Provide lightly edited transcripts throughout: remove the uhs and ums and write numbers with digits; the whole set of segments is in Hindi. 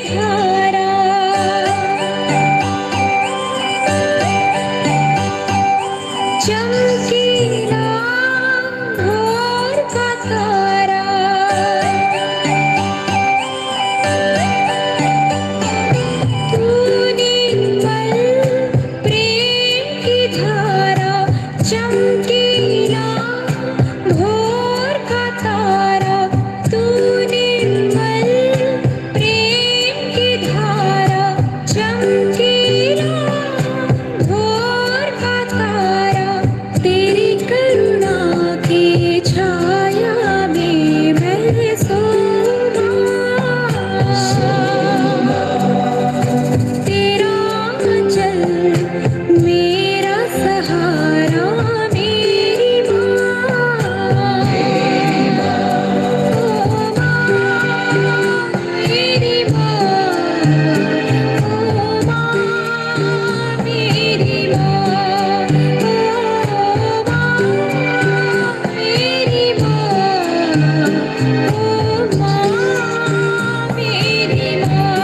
धारा, चमकीला भोर का तारा, तूने पल प्रेम की धारा, चमकीला भोर का तारा, तूने पल प्रेम की धारा, चमकीला भोर का तारा, तेरी करुणा की छाया में मैं सोना, तेरा आंचल मेरा सहारा, मेरी माँ, ओ माँ, मेरी माँ, ओ माँ, मेरी माँ, ओ माँ, मेरी माँ, ओ माँ, मेरी माँ।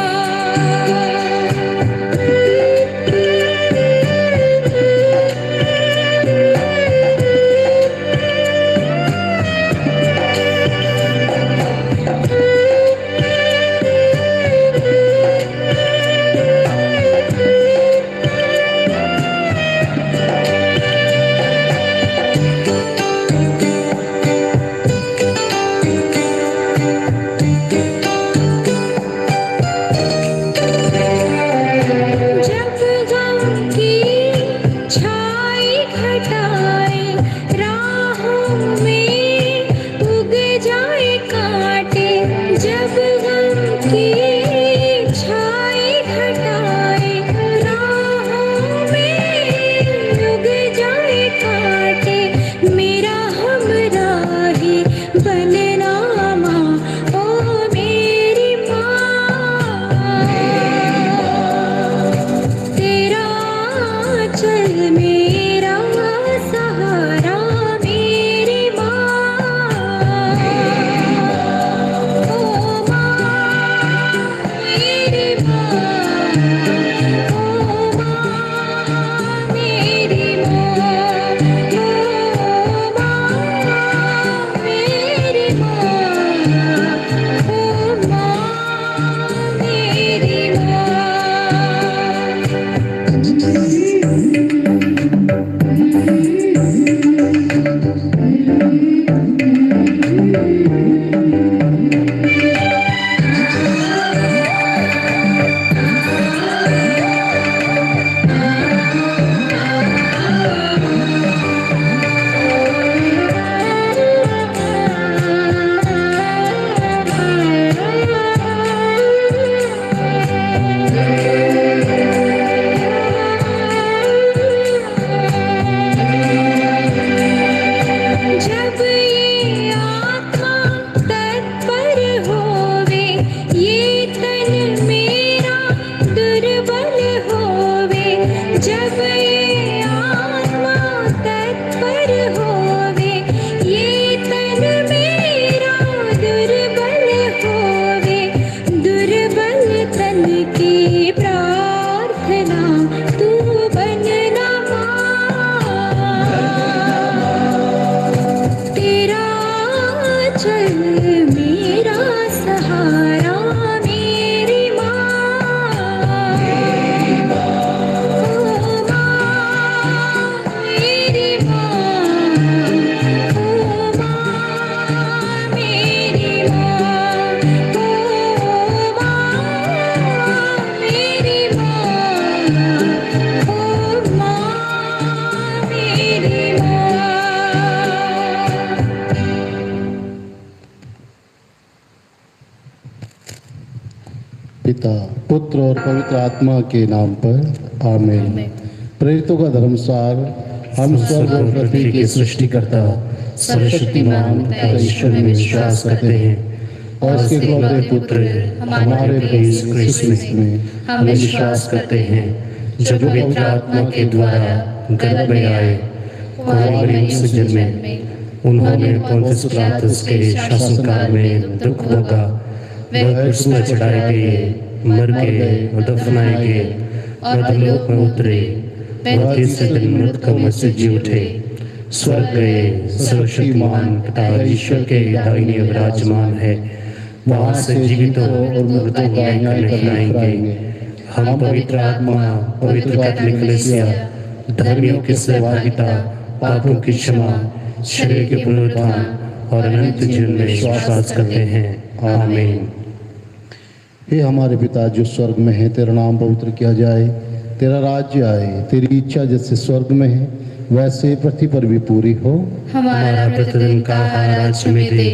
जब गम की छाई घटाए राहों में उग जाए कांटे, जब गम की छाई घटाए राहों में उग जाए कांटे, मेरा हमराही बनना माँ, ओ मेरी माँ, तेरा आंचल मेरा सहारा, मेरी माँ, ओ माँ, मेरी माँ, ओ माँ, मेरी माँ, ओ माँ, मेरी माँ, ओ माँ, मेरी माँ। जब ये आत्मा तत्पर होवे, ये तन मेरा दुर्बल होवे, जब ये आत्मा तत्पर होवे, ये तन मेरा दुर्बल होवे, दुर्बल तन की प्रार्थना तू बनना माँ, तेरा आंचल मेरा सहारा, मेरी माँ, ओ माँ, मेरी माँ, ओ माँ, मेरी माँ, ओ माँ, मेरी माँ, ओ माँ, मेरी माँ। पिता, पुत्र और पवित्र आत्मा के नाम पर आमीन। प्रेरितों का धर्मसार। हम स्वर्ग और पृथ्वी के सृष्टिकर्ता सर्वशक्तिमान पिता ईश्वर में विश्वास करते हैं और उसके इकलौते पुत्र हमारे प्रभु यीशु क्रिस्त में हम विश्वास करते हैं, जो पवित्र आत्मा के द्वारा गर्भ में आए और मरियम से जन्मे। उन्होंने पोंतियुस पिलातुस के शासनकाल में दुख भोगा, वह क्रूस पर चढ़ाए गए, मर गए और दफनाए गए और अधोलोक में उतरे, वह तीसरे दिन मृतकों में से जी उठे, स्वर्ग गए, सर्वशक्तिमान पिता ईश्वर के दाहिने ओर विराजमान है, वहां से जीवितों और मृतों का न्याय करने आएंगे। हम पवित्र आत्मा, पवित्र कैथोलिक कलीसिया, धर्मियों की सहभागिता, पापों की क्षमा, शरीर के पुनरुत्थान और अनंत जीवन में विश्वास करते हैं। आमीन। हे हमारे पिता जो स्वर्ग में है, तेरा नाम पवित्र किया जाए, तेरा राज्य आए, तेरी इच्छा जैसे स्वर्ग में है वैसे पृथ्वी पर भी पूरी हो। हमारा प्रतिदिन का आहार आज हमें दे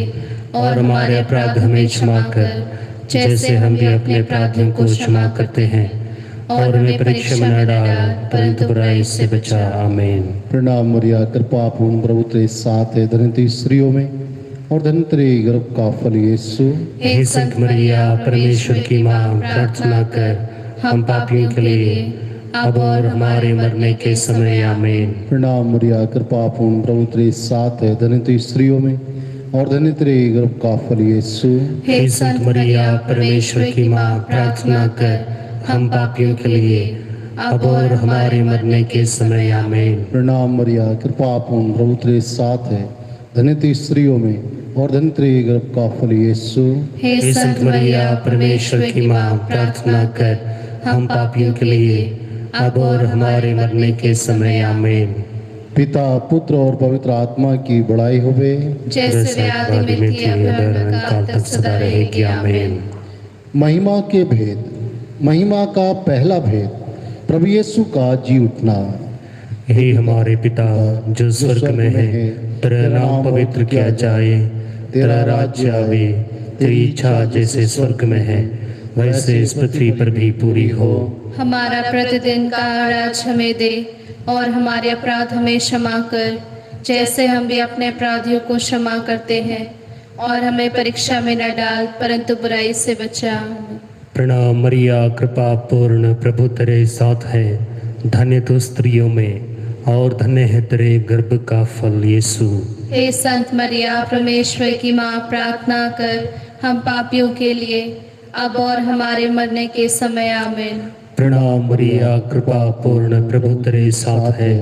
और हमारे अपराध हमें क्षमा कर, जैसे हम भी अपने अपराधियों को क्षमा करते हैं, और हमें परीक्षा में न डाल परंतु बुराई से बचा। आमीन। प्रणाम मरिया, कृपा पूर्ण प्रभु तेरे साथ है, धन्य तू स्त्रियों में और धन्य तेरे गर्भ का फल यीशु। हे संत मरिया, परमेश्वर की माँ, प्रार्थना कर हम पापियों के लिए अब और हमारे मरने के समय। आमीन। प्रणाम मरिया, कृपा पूर्ण प्रभु तेरे साथ है, धन्य तू स्त्रियों में और धन्य तेरे गर्भ का फल यीशु। हे संत मरिया, परमेश्वर की माँ, प्रार्थना कर हम पापियों के लिए अब और हमारे मरने के समय। आमीन। प्रणाम मरिया, कृपा पूर्ण प्रभु तेरे साथ है, धन्य तू स्त्रियों में और धन्य तेरे गर्भ का फल यीशु। हे संत मरिया, परमेश्वर की माँ, प्रार्थना कर हम पापियों के लिए अब और हमारे मरने के समय। आमीन। पिता, पुत्र और पवित्र आत्मा की बड़ाई होवे, जैसे आदि में थी अब काल तक सदा रहेगी। आमीन। महिमा के भेद। महिमा का पहला भेद, प्रभु यीशु का जी उठना। हे हमारे पिता जो स्वर्ग में है, तेरा नाम पवित्र किया जाए, तेरा राज्य आवे, तेरी इच्छा जैसे स्वर्ग में है वैसे इस पृथ्वी पर भी पूरी हो। हमारा प्रतिदिन का आहार आज हमें दे और हमारे अपराध हमें क्षमा कर, जैसे हम भी अपने अपराधियों को क्षमा करते हैं, और हमें परीक्षा में न डाल परंतु बुराई से बचा। प्रणाम मरिया, कृपा पूर्ण प्रभु तेरे साथ है, धन्य तू स्त्रियों में और धन्य है तेरे गर्भ का फल यीशु। हे संत मरिया, परमेश्वर की माँ, प्रार्थना कर हम पापियों के लिए अब और हमारे मरने के समय। आमीन। प्रणाम मरिया, कृपा पूर्ण प्रभु तेरे साथ है,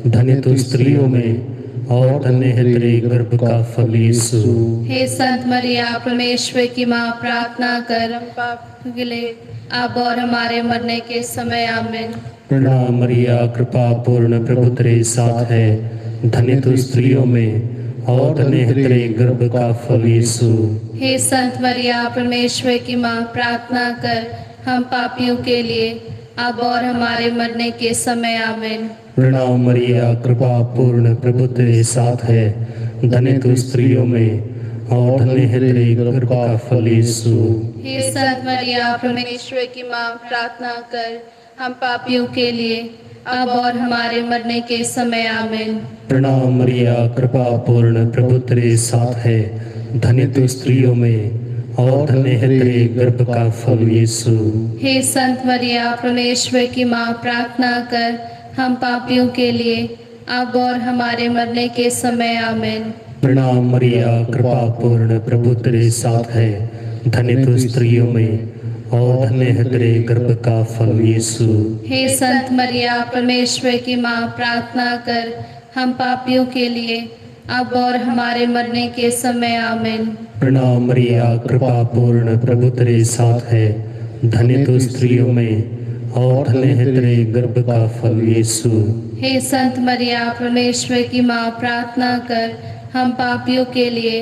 धन्य तू स्त्रियों में और धन्य है तेरे गर्भ का फल यीशु। हे संत मरिया, परमेश्वर की माँ, प्रार्थना कर हम पापियों के लिए अब और हमारे मरने के समय। आमीन। प्रणाम मरिया, कृपा पूर्ण प्रभु तेरे साथ है, धन्य तू स्त्रियों में और धन्य है तेरे गर्भ का फल यीशु। हे संत मरिया, परमेश्वर की माँ, प्रार्थना कर हम पापियों के लिए अब और हमारे मरने के समय। आमीन। प्रणाम मरिया, कृपा पूर्ण प्रभु तेरे साथ है, धन्य तू स्त्रियों में और धन्य है तेरे गर्भ का फल यीशु। हे संत मरिया, परमेश्वर की माँ, प्रार्थना कर हम पापियों के लिए अब और हमारे मरने के समय। आमीन। प्रणाम मरिया, कृपा पूर्ण प्रभु तेरे साथ है, धन्य तू स्त्रियों में और धन्य है तेरे गर्भ का फल यीशु। हे संत मरिया, परमेश्वर की माँ, प्रार्थना कर हम पापियों के लिए अब और हमारे मरने के समय। आमीन। प्रणाम मरिया, कृपा पूर्ण प्रभु तेरे साथ है, धन्य तू स्त्रियों में और धन्य है तेरे गर्भ का फल यीशु। हे संत मरिया, परमेश्वर की माँ, प्रार्थना कर हम पापियों के लिए अब और हमारे मरने के समय। आमीन। प्रणाम मरिया, कृपा पूर्ण प्रभु तेरे साथ है, धन्य तू स्त्रियों में और धन्य है तेरे गर्भ का फल यीशु। हे संत मरिया, परमेश्वर की माँ, प्रार्थना कर हम पापियों के लिए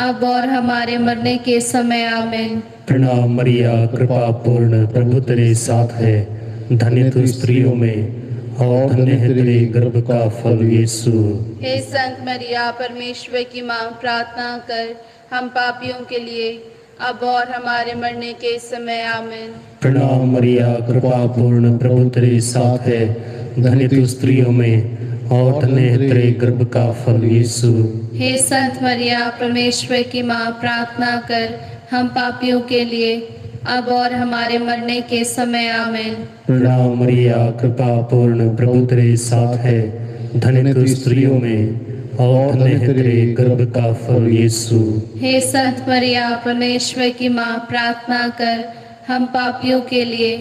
अब और हमारे मरने के समय। आमीन। प्रणाम मरिया, कृपा पूर्ण प्रभु तेरे साथ है, धन्य तू स्त्रियों में और धन्य है तेरे गर्भ का फल यीशु। हे संत मरिया, परमेश्वर की माँ, प्रार्थना कर हम पापियों के लिए अब और हमारे मरने के समय। आमीन। प्रणाम मरिया, कृपा पूर्ण प्रभु तेरे साथ है, धन्य तू स्त्रियों में और धन्य है तेरे गर्भ का फल यीशु। हे संत मरिया, परमेश्वर की माँ, प्रार्थना कर हम पापियों के लिए अब और हमारे मरने के समय। आमीन। प्रणाम मरिया, कृपा पूर्ण प्रभु तेरे साथ है, धन्य तू स्त्रियों में और धन्य है तेरे गर्भ का फल यीशु। हे संत मरिया परमेश्वर की माँ, प्रार्थना कर हम पापियों के लिए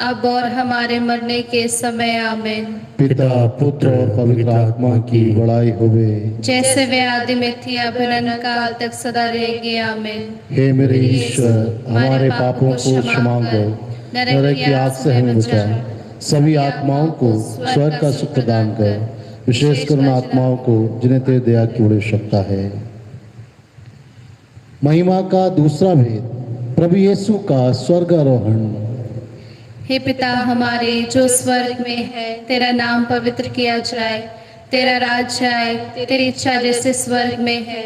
अब और हमारे मरने के समय। आमीन। पिता पुत्र और पवित्र आत्मा की बड़ाई होवे, जैसे वे आदि में थी अब अनंत काल तक सदा रहेगी। आमीन। हे मेरे ईश्वर, हमारे पापों को क्षमा कर, नरक की आग से हमें बचा, सभी आत्माओं को स्वर्ग का सुख प्रदान कर, विशेषकर उन आत्माओं को जिन्हें तेरे दया की बड़ी आवश्यकता है। महिमा का दूसरा भेद, प्रभु यीशु का स्वर्गारोहण। हे पिता हमारे जो स्वर्ग में है, तेरा नाम पवित्र किया जाए, तेरा राज्य आए, तेरी इच्छा जैसे स्वर्ग में है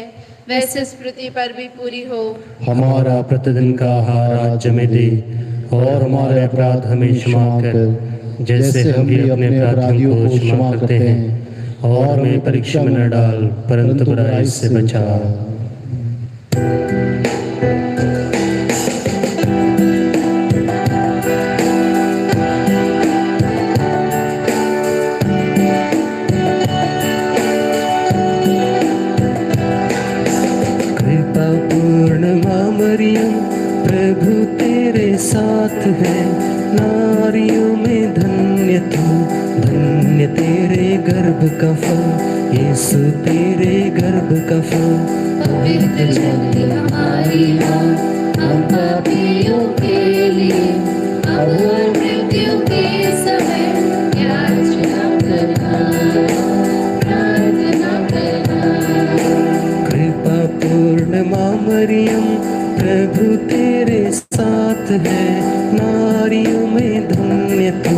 वैसे इस पृथ्वी पर भी पूरी हो। हमारा प्रतिदिन का आहार आज हमें दे, और हमारे अपराध हमें क्षमा कर, जैसे हम भी अपने अपराधियों को क्षमा करते हैं, और हमें परीक्षा में न डाल परंतु बुराई से बचा। प्रभु तेरे साथ है, नारियों में धन्य तू, धन्य तेरे गर्भ का फल यीशु, तेरे गर्भ का फल। पवित्र जननी हमारी माँ, हम पापियों के लिए अब और मृत्यु के समय याचना करना, प्रार्थना करना। कृपा पूर्ण माँ मरियम, प्रभु तेरे साथ है, नारियों में धन्य तू,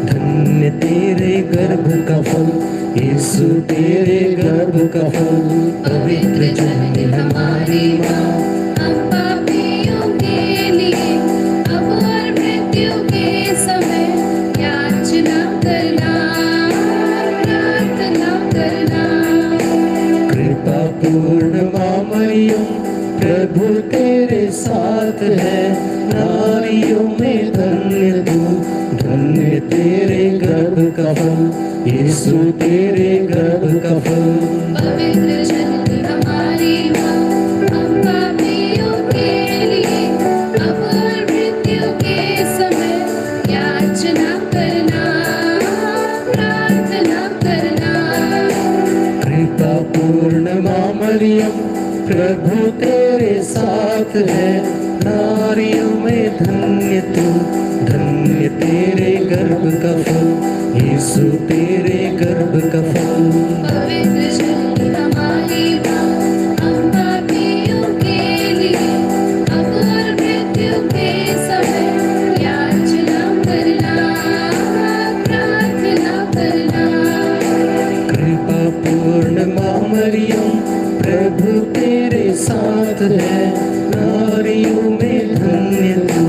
धन्य तेरे गर्भ का फल यीशु, तेरे गर्भ का फल। पवित्र जननी हमारी माँ, हम पापियों के लिए अब और मृत्यु के समय याचना करना, प्रार्थना करना। कृपा पूर्ण माँ मरियम, प्रभु तेरे साथ है, नारियों में धन्य तू, धन्य तेरे गर्भ का फल यीशु, तेरे गर्भ का फल। पवित्र जननी हमारी माँ, हम पापियों के लिए अब और मृत्यु के समय याचना करना, प्रार्थना करना। कृपा पूर्ण माँ मरियम, प्रभु तेरे साथ है, नारियों में धन्य तू, धन्य तेरे गर्भ का फल यीशु, तेरे गर्भ का फल। पवित्र जननी हमारी माँ, हम पापियों के लिए अब और मृत्यु के समय याचना करना, प्रार्थना करना। कृपा पूर्ण माँ मरियम, प्रभु तेरे साथ है, नारियों में धन्य तू,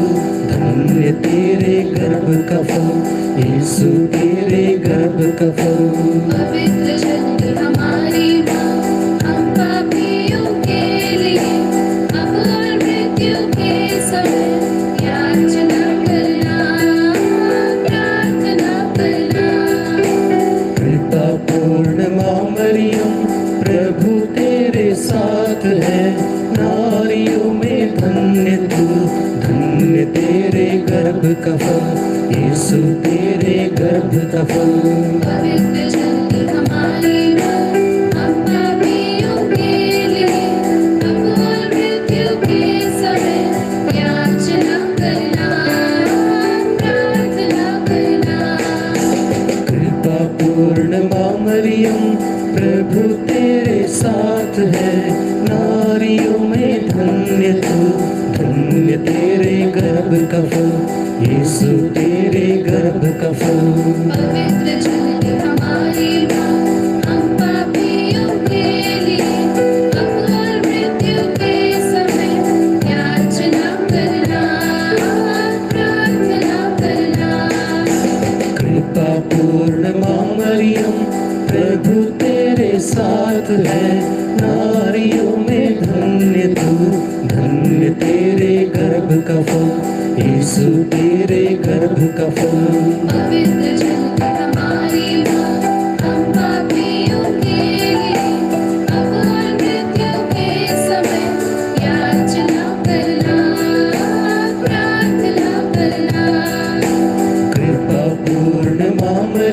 धन्य तेरे गर्भ का फल यीशु, तेरे गर्भ का फल। पवित्र जननी हमारी माँ, हम पापियों के लिए अब और मृत्यु के समय याचना करना, प्रार्थना करना। कृपा पूर्ण माँ मरियम, प्रभु तेरे साथ है, नारियों में धन्य तू, धन्य तेरे गर्भ का फल यीशु, तेरे गर्भ का फल। पवित्र जननी हमारी माँ, हम पापियों के लिए अब और मृत्यु के समय याचना करना, प्रार्थना करना। कृपा पूर्ण माँ मरियम, प्रभु तेरे साथ है, नारियों में धन्य तू, धन्य तेरे गर्भ का फल यीशु, तेरे गर्भ का फल। पवित्र जननी हमारी माँ, हम पापियों के लिए अब और मृत्यु के समय याचना करना, प्रार्थना करना। कृपा पूर्ण माँ मरियम, प्रभु तेरे साथ है, नारियों में धन्य तू, धन्य तेरे गर्भ का फल यीशु, तेरे गर्भ का फल। पवित्र जननी हमारी माँ, हम पापियों के लिए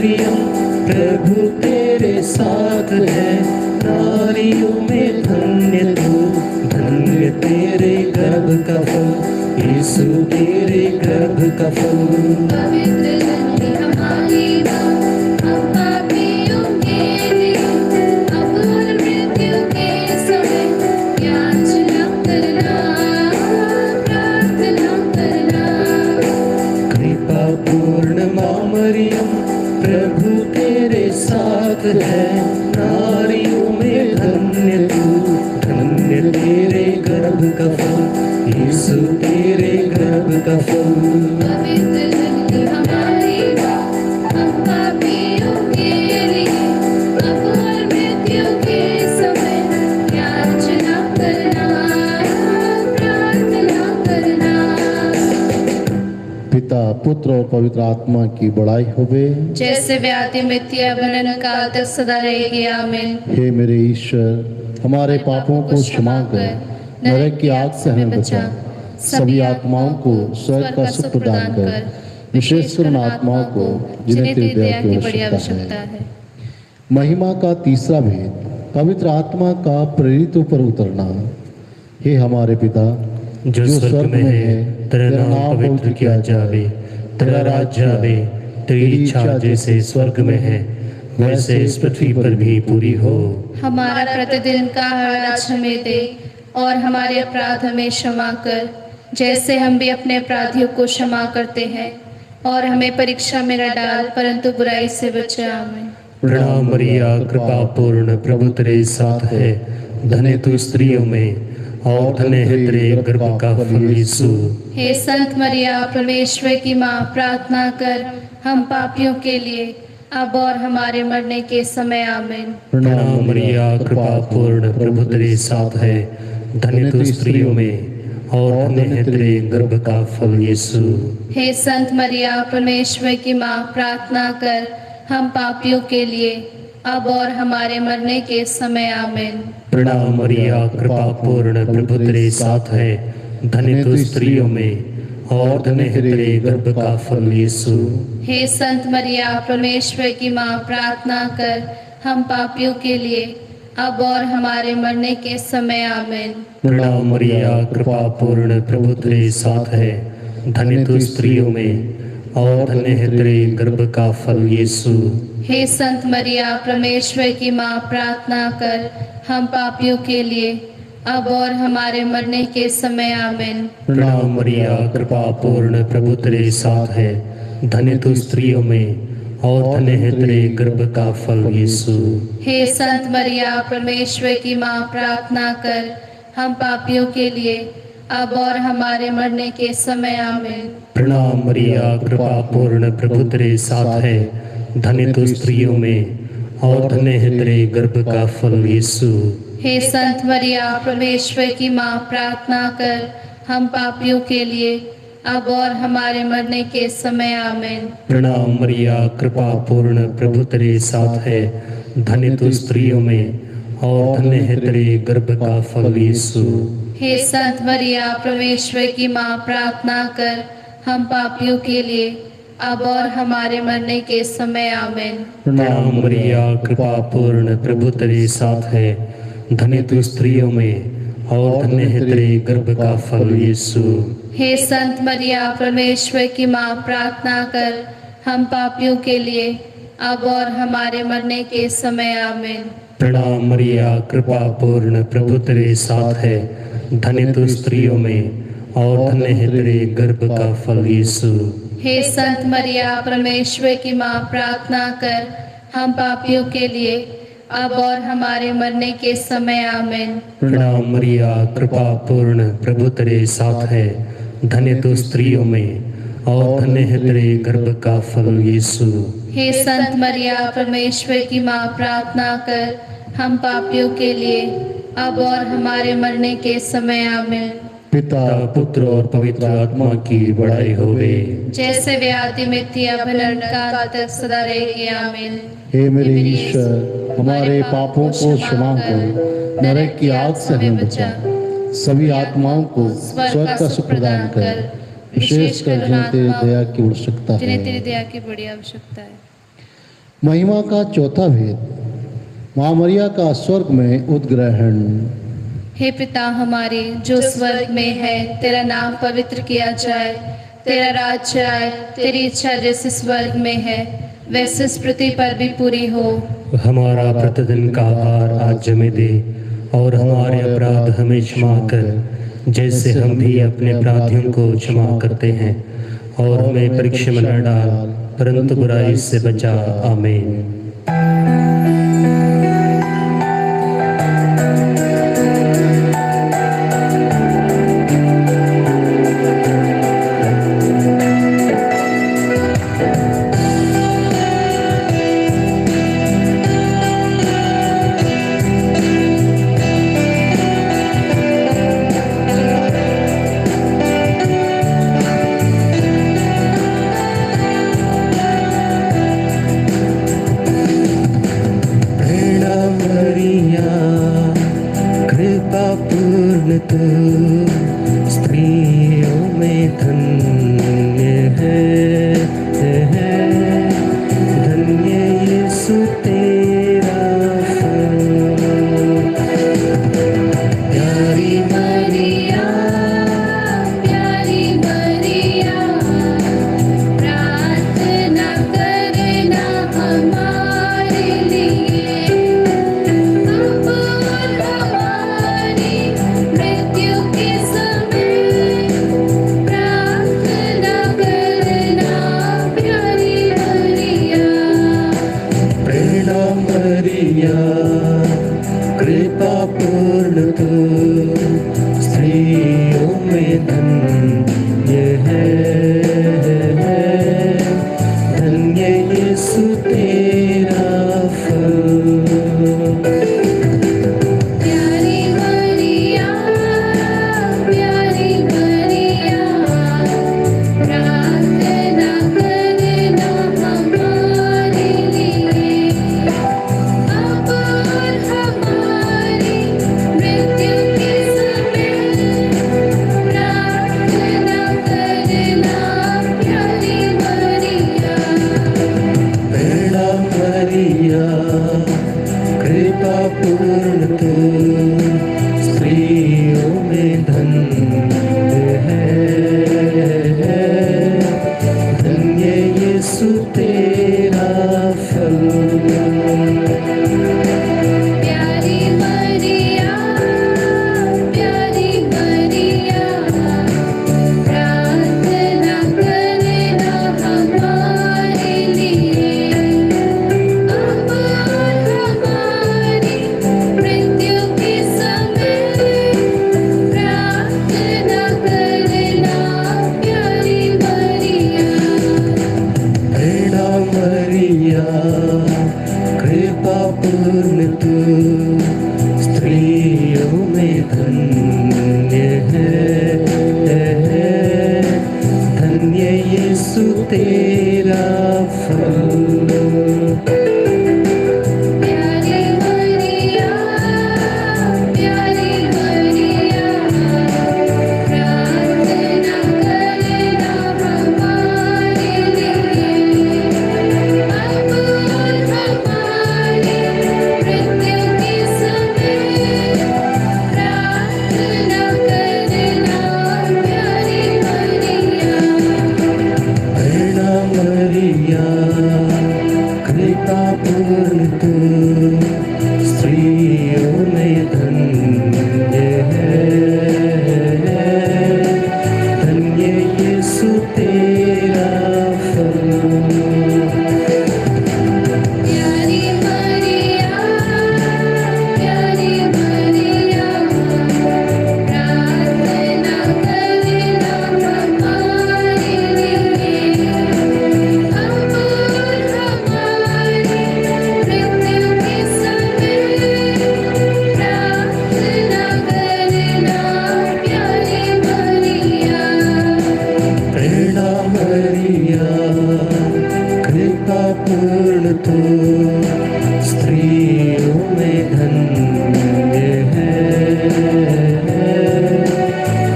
मरियम प्रभु तेरे साथ है, नारियों में धन्य तू, धन्य तेरे गर्भ का फल, यीशु तेरे गर्भ का फल। पवित्र नंदी हमारी माँ, हम पापियों के लिए अब और मृत्यु के समय याचना करना, प्रार्थना करना। कृपा पूर्ण माँ मरियम प्रभु तेरे साथ है, नारियों में धन्य तू, धन्य तेरे गर्भ का फल, यीशु तेरे गर्भ का फल। पवित्र नंदी हमारी माँ, हम पापियों के लिए अब और मृत्यु के समय याचना करना, प्रार्थना करना। पिता पुत्र और पवित्र आत्मा की बड़ाई होवे। जैसे व्याधि मृत्यु अनंत काल तक सदा रहेगी, आमीन। हे मेरे ईश्वर, हमारे पापों को क्षमा कर, नरक की आग से हमें बचा, सभी आत्माओं को स्वर्ग का सुख प्रदान कर, विशेषकर उन आत्माओं को जिन्हें तेरी दया की बड़ी आवश्यकता है। महिमा का तीसरा भेद, पवित्र आत्मा का प्रेरितों पर उतरना। हे हमारे पिता जो स्वर्ग में है, तेरा नाम पवित्र किया जावे, तेरा राज्य आवे, तेरी इच्छा जैसे स्वर्ग में है वैसे इस पृथ्वी पर भी पूरी हो। हमारा प्रतिदिन का आहार आज हमें दे, और हमारे अपराध हमें क्षमा कर, जैसे हम भी अपने अपराधियों को क्षमा करते हैं, और हमें परीक्षा में न डाल, परंतु बुराई से बचा। आमीन। प्रणाम मरिया, कृपा पूर्ण, प्रभु तेरे साथ है, धन्य तू स्त्रियों में और धन्य है तेरे गर्भ का फल यीशु। हे संत मरिया, परमेश्वर की माँ, प्रार्थना कर हम पापियों के लिए अब और हमारे मरने के समय। आमीन। प्रणाम मरिया, कृपा पूर्ण, प्रभु तेरे साथ है, धन्य तू स्त्रियों में और धन्य है तेरे गर्भ का फल यीशु। हे संत मरिया, परमेश्वर की माँ, प्रार्थना कर हम पापियों के लिए अब और हमारे मरने के समय। आमीन। प्रणाम मरिया, कृपा पूर्ण, प्रभु तेरे साथ है, धन्य तू स्त्रियों में और धन्य है तेरे गर्भ का फल यीशु। हे संत मरिया, परमेश्वर की माँ, प्रार्थना कर हम पापियों के लिए अब और हमारे मरने के समय। आमीन। प्रणाम मरिया, कृपा पूर्ण, प्रभु तेरे साथ है, धन्य तू स्त्रियों में और धन्य है तेरे गर्भ का फल यीशु। हे संत मरिया, परमेश्वर की माँ, प्रार्थना कर हम पापियों के लिए अब और हमारे मरने के समय। आमीन। प्रणाम मरिया, कृपा पूर्ण, प्रभु तेरे साथ है, धन्य तू स्त्रियों में और धन्य है तेरे गर्भ का फल यीशु। हे संत मरिया, परमेश्वर की माँ, प्रार्थना कर हम पापियों के लिए अब और हमारे मरने के समय। आमीन। प्रणाम मरिया, कृपा पूर्ण, प्रभु तेरे साथ है, धन्य तू स्त्रियों में और धन्य है तेरे गर्भ का फल यीशु। हे संत मरिया, परमेश्वर की माँ, प्रार्थना कर हम पापियों के लिए अब और हमारे मरने के समय। आमीन। प्रणाम मरिया, कृपा पूर्ण, प्रभु तेरे साथ है, धन्य तू स्त्रियों में और धन्य है तेरे गर्भ का फल यीशु। हे संत मरिया, परमेश्वर की माँ, प्रार्थना कर हम पापियों के लिए अब और हमारे मरने के समय। आमीन। प्रणाम मरिया, कृपा पूर्ण, प्रभु तेरे साथ है, धन्य तू स्त्रियों में और धन्य है तेरे गर्भ का फल यीशु। हे संत मरिया, परमेश्वर की माँ, प्रार्थना कर हम पापियों के लिए अब और हमारे मरने के समय। आमीन। प्रणाम मरिया, कृपा पूर्ण, प्रभु तेरे साथ है, धन्य तू स्त्रियों में और धन्य है तेरे गर्भ का फल यीशु। हे संत मरिया, परमेश्वर की माँ, प्रार्थना कर हम पापियों के लिए अब और हमारे मरने के समय। आमीन। प्रणाम मरिया, कृपा पूर्ण, प्रभु तेरे साथ है, धन्य तू स्त्रियों में और धन्य है तेरे गर्भ का फल यीशु। हे संत मरिया, परमेश्वर की माँ, प्रार्थना कर हम पापियों के लिए अब और हमारे मरने के समय। आमीन। पिता पुत्र और पवित्र आत्मा की बड़ाई होवे। जैसे व्याधि मृत्यु अनंत काल तक सदा रहेगी। आमीन। हे मेरे ईश्वर, हमारे पापों को क्षमा कर, नरक की आग से हमें बचा, सभी आत्माओं को स्वर्ग का सुख प्रदान कर, विशेषकर जिन्हें तेरी दया की आवश्यकता जिन्हें है। तेरी दया की बड़ी आवश्यकता है। महिमा का चौथा भेद, माँ मरिया का स्वर्ग में उद्ग्रहण। हे पिता हमारे जो स्वर्ग में है, तेरा नाम पवित्र किया जाए, तेरा राज्य आए, तेरी इच्छा जैसे स्वर्ग में है वैसे इस पृथ्वी पर भी पूरी हो। हमारा प्रतिदिन का आहार आज हमें दे, और हमारे अपराध हमें क्षमा कर, जैसे हम भी अपने अपराधियों को क्षमा करते हैं, और हमें परीक्षा में न डाल, परंतु बुराई से बचा। आमीन। पूर्ण तू स्त्रियों में धन्य है, धन्य यीशु तेरा फल। प्यारी मरिया, प्यारी मरिया, प्रार्थना करना हमारे लिए, अब और हमारी मृत्यु के समय प्रार्थना करना। प्यारी मरिया, प्रणाम मरिया, कृपा पूर्ण तू स्त्रियों में धन्य है, धन्य यीशु तेरा फल। प्यारी मरिया, प्यारी मरिया, प्रार्थना करना हमारे लिए, अब और हमारी मृत्यु के समय प्रार्थना करना। प्यारी मरिया, प्रणाम मरिया, कृपा पूर्ण तू स्त्रियों में धन्य है, धन्य यीशु तेरा फल। प्यारी मरिया, प्यारी मरिया, प्रार्थना करना हमारे लिए, अब और हमारी मृत्यु के समय प्रार्थना करना। प्यारी मरिया, प्रणाम मरिया, कृपा पूर्ण तू स्त्रियों में धन्य है, धन्य यीशु तेरा फल। प्यारी मरिया, प्यारी मरिया, प्रार्थना करना हमारे लिए, अब और हमारी मृत्यु के समय प्रार्थना करना। प्यारी मरिया, प्रणाम मरिया, कृपा पूर्ण तू स्त्रियों में धन्य है, धन्य यीशु तेरा फल। प्यारी मरिया, प्यारी मरिया, प्रार्थना करना हमारे लिए, अब और हमारी मृत्यु के समय प्रार्थना करना। प्यारी मरिया, प्रणाम मरिया, कृपा पूर्ण तू स्त्रियों में धन्य है,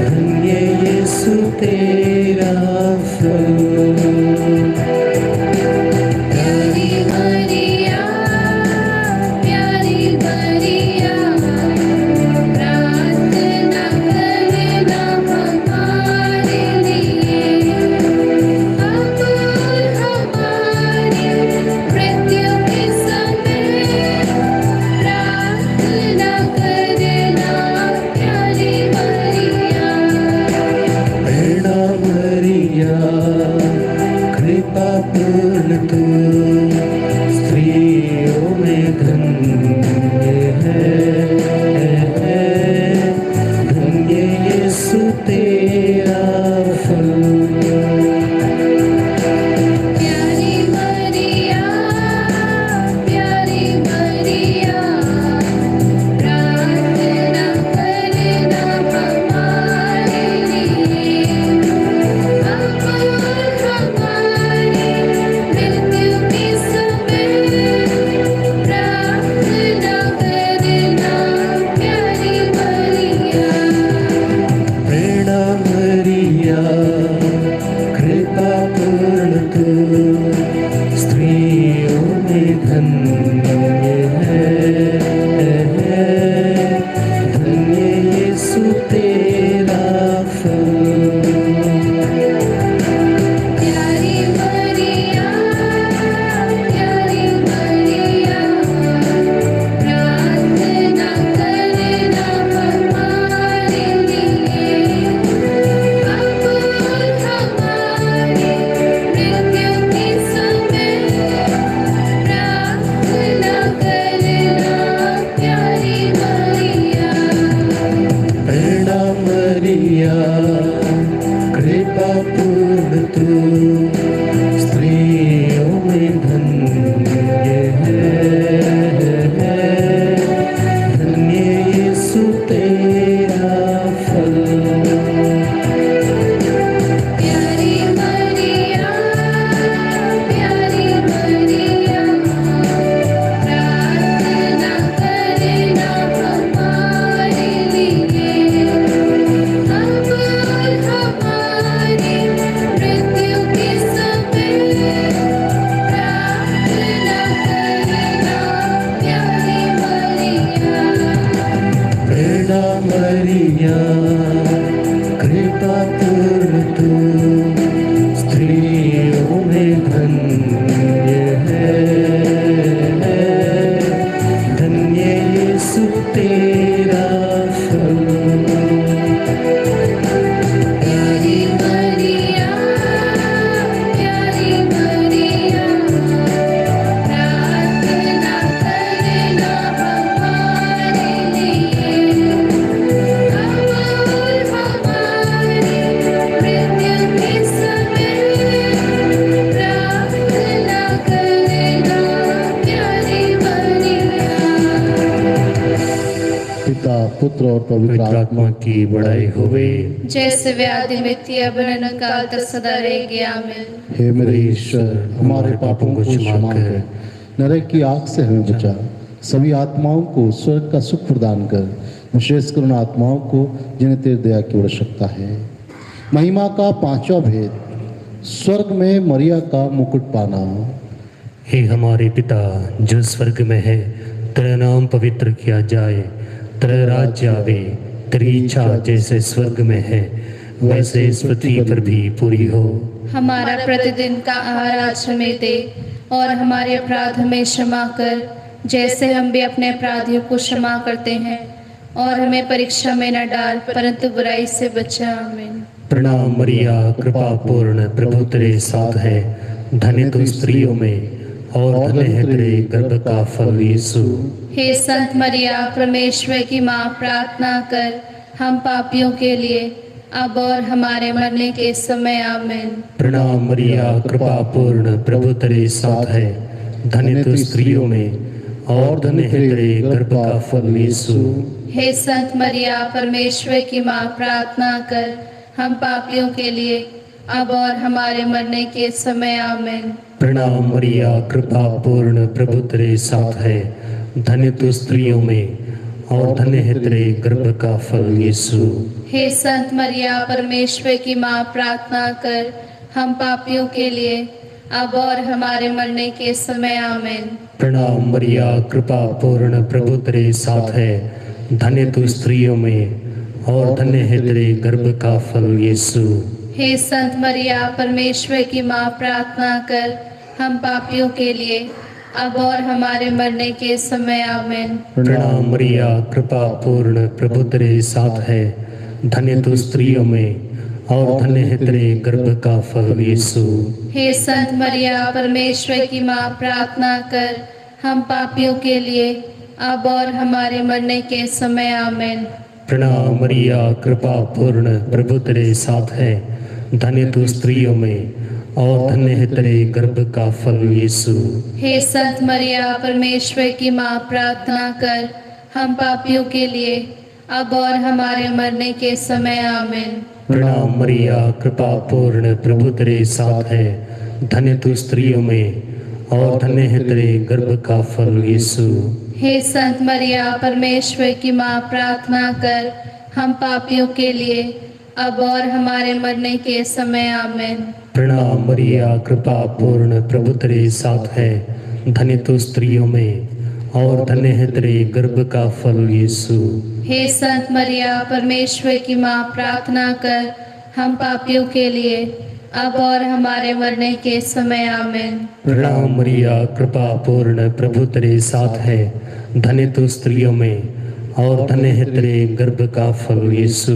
धन्य यीशु तेरा फल। प्यारी मरिया, कृपा पूर्ण तू स्त्रियों में धन्य है, धन्य यीशु तेरा फल। प्यारी मरिया, प्रार्थना करना हमारे लिए, अब और हमारी मृत्यु के समय प्रार्थना करना। प्यारी मरिया, प्रणाम मरिया, कृपा पूर्ण तू स्त्रियों में धन्य है, धन्य यीशु तेरा फल। प्यारी मरिया, प्रार्थना करना हमारे लिए, अब और हमारी मृत्यु के समय प्रार्थना करना। प्यारी मरिया, प्रणाम मरिया, कृपा पूर्ण तू स्त्रियों में धन्य है, धन्य यीशु तेरा फल। प्यारी मरिया, प्रार्थना करना हमारे लिए, अब और हमारी मृत्यु के समय प्रार्थना करना। प्यारी मरिया, प्रणाम मरिया, कृपा पूर्ण तू स्त्रियों में धन्य है, धन्य यीशु तेरा फल। प्यारी मरिया, प्रार्थना करना हमारे लिए, अब और हमारी मृत्यु के समय प्रार्थना करना। प्यारी मरिया, पिता पुत्र और पवित्र पवित्र आत्मा आत्मा की बड़ाई होवे। जैसे व्याधि मिथ्या बनन काल तक सदा रहेगी। आमीन। हे मेरे ईश्वर, हमारे पापों को क्षमा कर, नरक की आग से हमें बचा, सभी आत्माओं को स्वर्ग का सुख प्रदान कर, विशेषकर उन आत्माओं को जिन्हें तेरी दया की आवश्यकता है। महिमा का पांचवा भेद, स्वर्ग में मरिया का मुकुट पाना। हे हमारे पिता जो स्वर्ग में है, तेरा नाम पवित्र किया जाए, तेरा राज्य आवे, तेरी इच्छा जैसे स्वर्ग में है वैसे इस पृथ्वी पर भी पूरी हो। हमारा प्रतिदिन का आहार आज हमें दे, और हमारे अपराध हमें क्षमा कर, जैसे हम भी अपने अपराधियों को क्षमा करते हैं, और हमें परीक्षा में न डाल, परंतु बुराई से बचा। आमीन। प्रणाम मरिया, कृपा पूर्ण प्रभु तेरे साथ है, धन्य तू स्त्रियों में और धन्य है तेरे गर्भ का फल यीशु। हे संत मरिया, परमेश्वर की माँ, प्रार्थना कर हम पापियों के लिए, अब और हमारे मरने के समय। आमीन। प्रणाम मरिया, कृपा पूर्ण प्रभु तेरे साथ है, धन्य तू स्त्रियों में और धन्य है तेरे गर्भ का फल यीशु। हे संत मरिया, परमेश्वर की माँ, प्रार्थना कर हम पापियों के लिए, अब और हमारे मरने के समय। आमीन। प्रणाम मरिया, कृपा पूर्ण प्रभु तेरे साथ है, धन्य तू स्त्रियों में और धन्य है तेरे गर्भ का फल यीशु। हे संत मरिया, परमेश्वर की माँ, प्रार्थना कर हम पापियों के लिए, अब और हमारे मरने के समय। आमीन। प्रणाम मरिया, कृपा पूर्ण प्रभु तेरे साथ है, धन्य तू स्त्रियों में और धन्य है तेरे गर्भ का फल यीशु। हे संत मरिया, परमेश्वर की माँ, प्रार्थना कर हम पापियों के लिए, अब और हमारे मरने के समय। आमीन। प्रणाम मरिया, कृपा पूर्ण प्रभु तेरे साथ है, धन्य तू स्त्रियों में और धन्य है तेरे गर्भ का फल यीशु। हे संत मरिया परमेश्वर की माँ, प्रार्थना कर हम पापियों के लिए अब और हमारे मरने के समय आमीन। प्रणाम मरिया, कृपा पूर्ण, प्रभु तेरे साथ है, धन्य तू स्त्रियों में और धन्य है तेरे गर्भ का फल यीशु। हे संत मरिया परमेश्वर की माँ, प्रार्थना कर हम पापियों के लिए अब और हमारे मरने के समय आमीन। प्रणाम मरिया, कृपा पूर्ण, प्रभु तेरे साथ है, धन्य तू स्त्रियों में और धन्य है तेरे गर्भ का फल यीशु। हे संत मरिया परमेश्वर की माँ, प्रार्थना कर हम पापियों के लिए अब और हमारे मरने के समय आमीन। प्रणाम मरिया, कृपा पूर्ण, प्रभु तेरे साथ है, धन्य तू स्त्रियों में और धन्य है तेरे गर्भ का फल यीशु। हे संत मरिया परमेश्वर की माँ, प्रार्थना कर हम पापियों के लिए अब और हमारे मरने के समय आमीन। प्रणाम मरिया, कृपा पूर्ण, प्रभु तेरे साथ है, धन्य तू स्त्रियों में और धन्य है तेरे गर्भ का फल यीशु।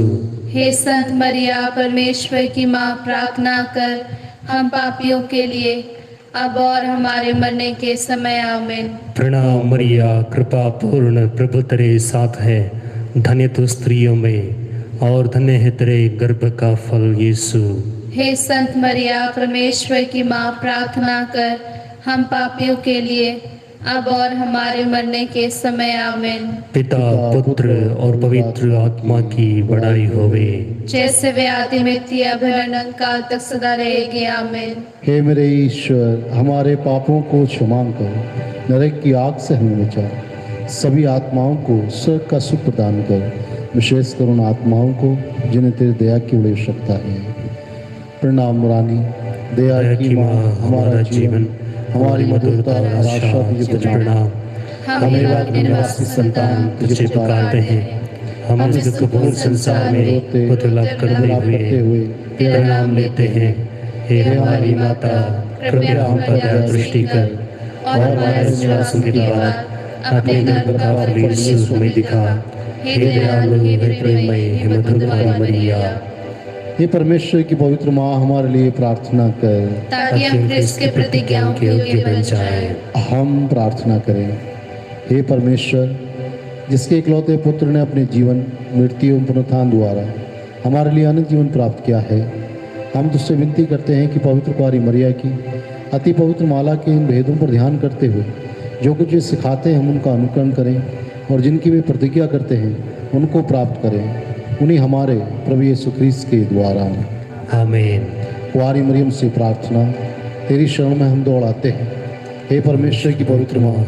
हे संत मरिया परमेश्वर की माँ, प्रार्थना कर हम पापियों के लिए अब और हमारे मरने के समय आमीन। प्रणाम मरिया, कृपा पूर्ण, प्रभु तेरे साथ है, धन्य तू स्त्रियों में और धन्य है तेरे गर्भ का फल यीशु। हे संत मरिया परमेश्वर की माँ, प्रार्थना कर हम पापियों के लिए अब और हमारे मरने के समय आमीन। पिता, पुत्र और पवित्र आत्मा की बड़ाई होवे, जैसे वे आदि में थी अब अनंत काल तक सदा रहेगी आमीन। हे मेरे ईश्वर, हमारे पापों को क्षमा कर, नरक की आग से हमें बचा, सभी आत्माओं को स्वर्ग का सुख प्रदान कर, विशेष कर उन आत्माओं को जिन्हें तेरी दया की बड़ी आवश्यकता है। प्रणाम रानी, दया की माँ, हमारा जीवन, हमारी मधुरता और आशा भी तुझे प्रणाम। हमें वाक निवासी संतान तुझे पुकारते हैं, हम इस दुखपूर्ण संसार में उतला करते हुए तेरा नाम लेते हैं। हे हमारी माता, कृपया हम पर दया दृष्टि कर और हमारे विश्वासों के द्वारा अपने गर्भ का फल यीशु में दिखा। हे दयालु, हे प्रेममय, हे मधुर मरिया। हे परमेश्वर की पवित्र माँ, हमारे लिए प्रार्थना कर, ताकि हम क्रिस्त के प्रतिज्ञाओं के योग्य बन जाएं। हम प्रार्थना करें। हे परमेश्वर, जिसके इकलौते पुत्र ने अपने जीवन, मृत्यु एवं पुनरुत्थान द्वारा हमारे लिए अनंत जीवन प्राप्त किया है, हम तुझसे विनती करते हैं कि पवित्र कुंवारी मरिया की अति पवित्र माला के इन भेदों पर ध्यान करते हुए जो कुछ वे सिखाते हैं हम उनका अनुकरण करें और जिनकी वे प्रतिज्ञा करते हैं उनको प्राप्त करें, उन्हीं हमारे प्रभु यीशु ख्रीस्त के द्वारा। आमीन। कुंवारी मरियम से प्रार्थना, तेरी शरण में हम दौड़ आते हैं। हे परमेश्वर की पवित्र माँ,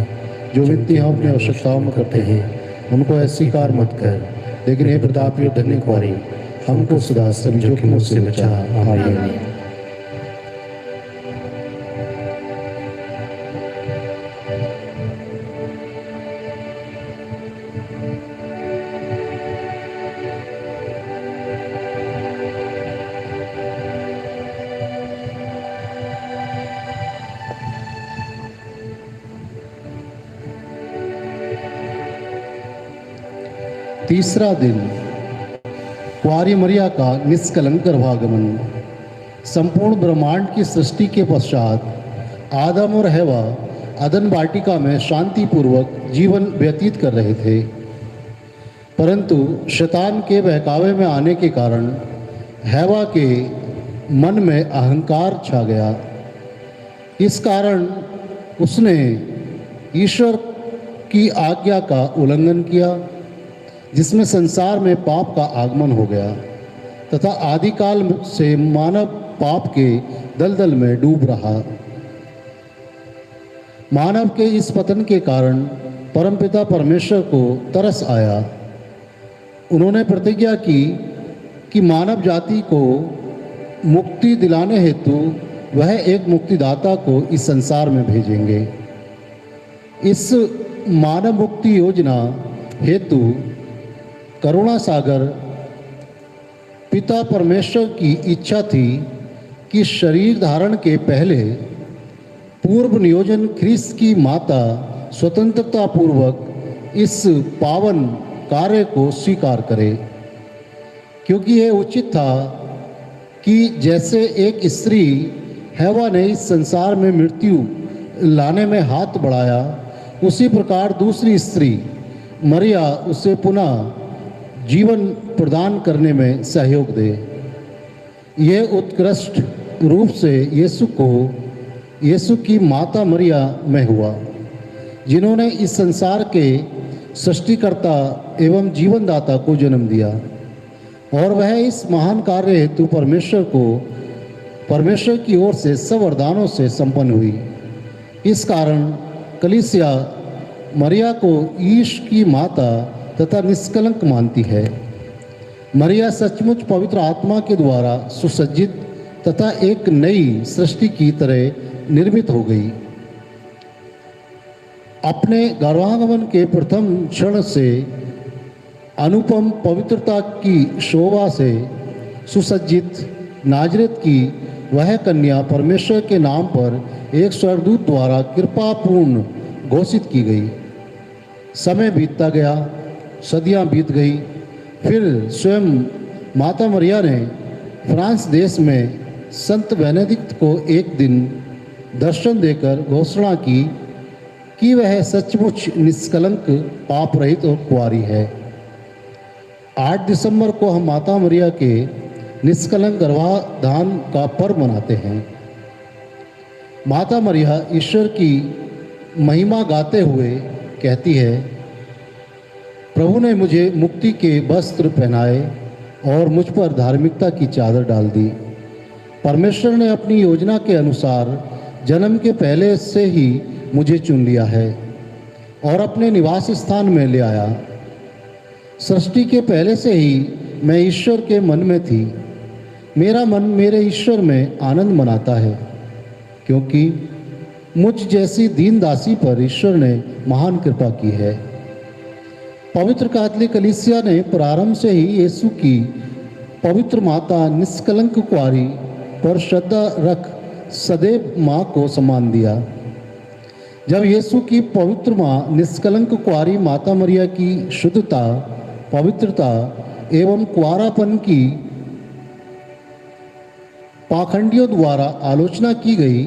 जो विनती हम अपनी आवश्यकताओं में करते हैं उनको अस्वीकार मत कर, लेकिन हे प्रतापी और धन्य कुंवारी, हमको सदा सभी जोखिमों से बचा। आमीन। तीसरा दिन, कुंवारी मरिया का निष्कलंक गर्भागमन। संपूर्ण ब्रह्मांड की सृष्टि के पश्चात आदम और हवा अदन वाटिका में शांतिपूर्वक जीवन व्यतीत कर रहे थे, परंतु शैतान के बहकावे में आने के कारण हवा के मन में अहंकार छा गया। इस कारण उसने ईश्वर की आज्ञा का उल्लंघन किया, जिसमें संसार में पाप का आगमन हो गया तथा आदिकाल से मानव पाप के दलदल में डूब रहा। मानव के इस पतन के कारण परमपिता परमेश्वर को तरस आया। उन्होंने प्रतिज्ञा की कि मानव जाति को मुक्ति दिलाने हेतु वह एक मुक्तिदाता को इस संसार में भेजेंगे। इस मानव मुक्ति योजना हेतु करुणा सागर पिता परमेश्वर की इच्छा थी कि शरीर धारण के पहले पूर्व नियोजन ख्रीस्त की माता स्वतंत्रता पूर्वक इस पावन कार्य को स्वीकार करे, क्योंकि यह उचित था कि जैसे एक स्त्री हवा ने इस संसार में मृत्यु लाने में हाथ बढ़ाया, उसी प्रकार दूसरी स्त्री मरिया उसे पुनः जीवन प्रदान करने में सहयोग दे। यह उत्कृष्ट रूप से यीशु की माता मरिया में हुआ, जिन्होंने इस संसार के सृष्टिकर्ता एवं जीवनदाता को जन्म दिया, और वह इस महान कार्य हेतु परमेश्वर की ओर से सब वरदानों से संपन्न हुई। इस कारण कलीसिया मरिया को ईश की माता तथा निष्कलंक मानती है। मरिया सचमुच पवित्र आत्मा के द्वारा सुसज्जित तथा एक नई सृष्टि की तरह निर्मित हो गई। अपने गर्भागमन के प्रथम क्षण से अनुपम पवित्रता की शोभा से सुसज्जित नाजरेत की वह कन्या परमेश्वर के नाम पर एक स्वर्गदूत द्वारा कृपापूर्ण घोषित की गई। समय बीतता गया, सदियां बीत गई। फिर स्वयं माता मरिया ने फ्रांस देश में संत बेनेडिक्ट को एक दिन दर्शन देकर घोषणा की कि वह सचमुच निष्कलंक, पाप रहित और कुंवारी है। 8 दिसंबर को हम माता मरिया के निष्कलंक गर्भाधान का पर्व मनाते हैं। माता मरिया ईश्वर की महिमा गाते हुए कहती है, प्रभु ने मुझे मुक्ति के वस्त्र पहनाए और मुझ पर धार्मिकता की चादर डाल दी। परमेश्वर ने अपनी योजना के अनुसार जन्म के पहले से ही मुझे चुन लिया है और अपने निवास स्थान में ले आया। सृष्टि के पहले से ही मैं ईश्वर के मन में थी। मेरा मन मेरे ईश्वर में आनंद मनाता है, क्योंकि मुझ जैसी दीन दासी पर ईश्वर ने महान कृपा की है। पवित्र कैथोलिक कलीसिया ने प्रारंभ से ही यीशु की पवित्र माता निष्कलंक कुंवारी पर श्रद्धा रख सदैव माँ को सम्मान दिया। जब यीशु की पवित्र माँ निष्कलंक कुंवारी माता मरिया की शुद्धता, पवित्रता एवं कुंवारापन की पाखंडियों द्वारा आलोचना की गई,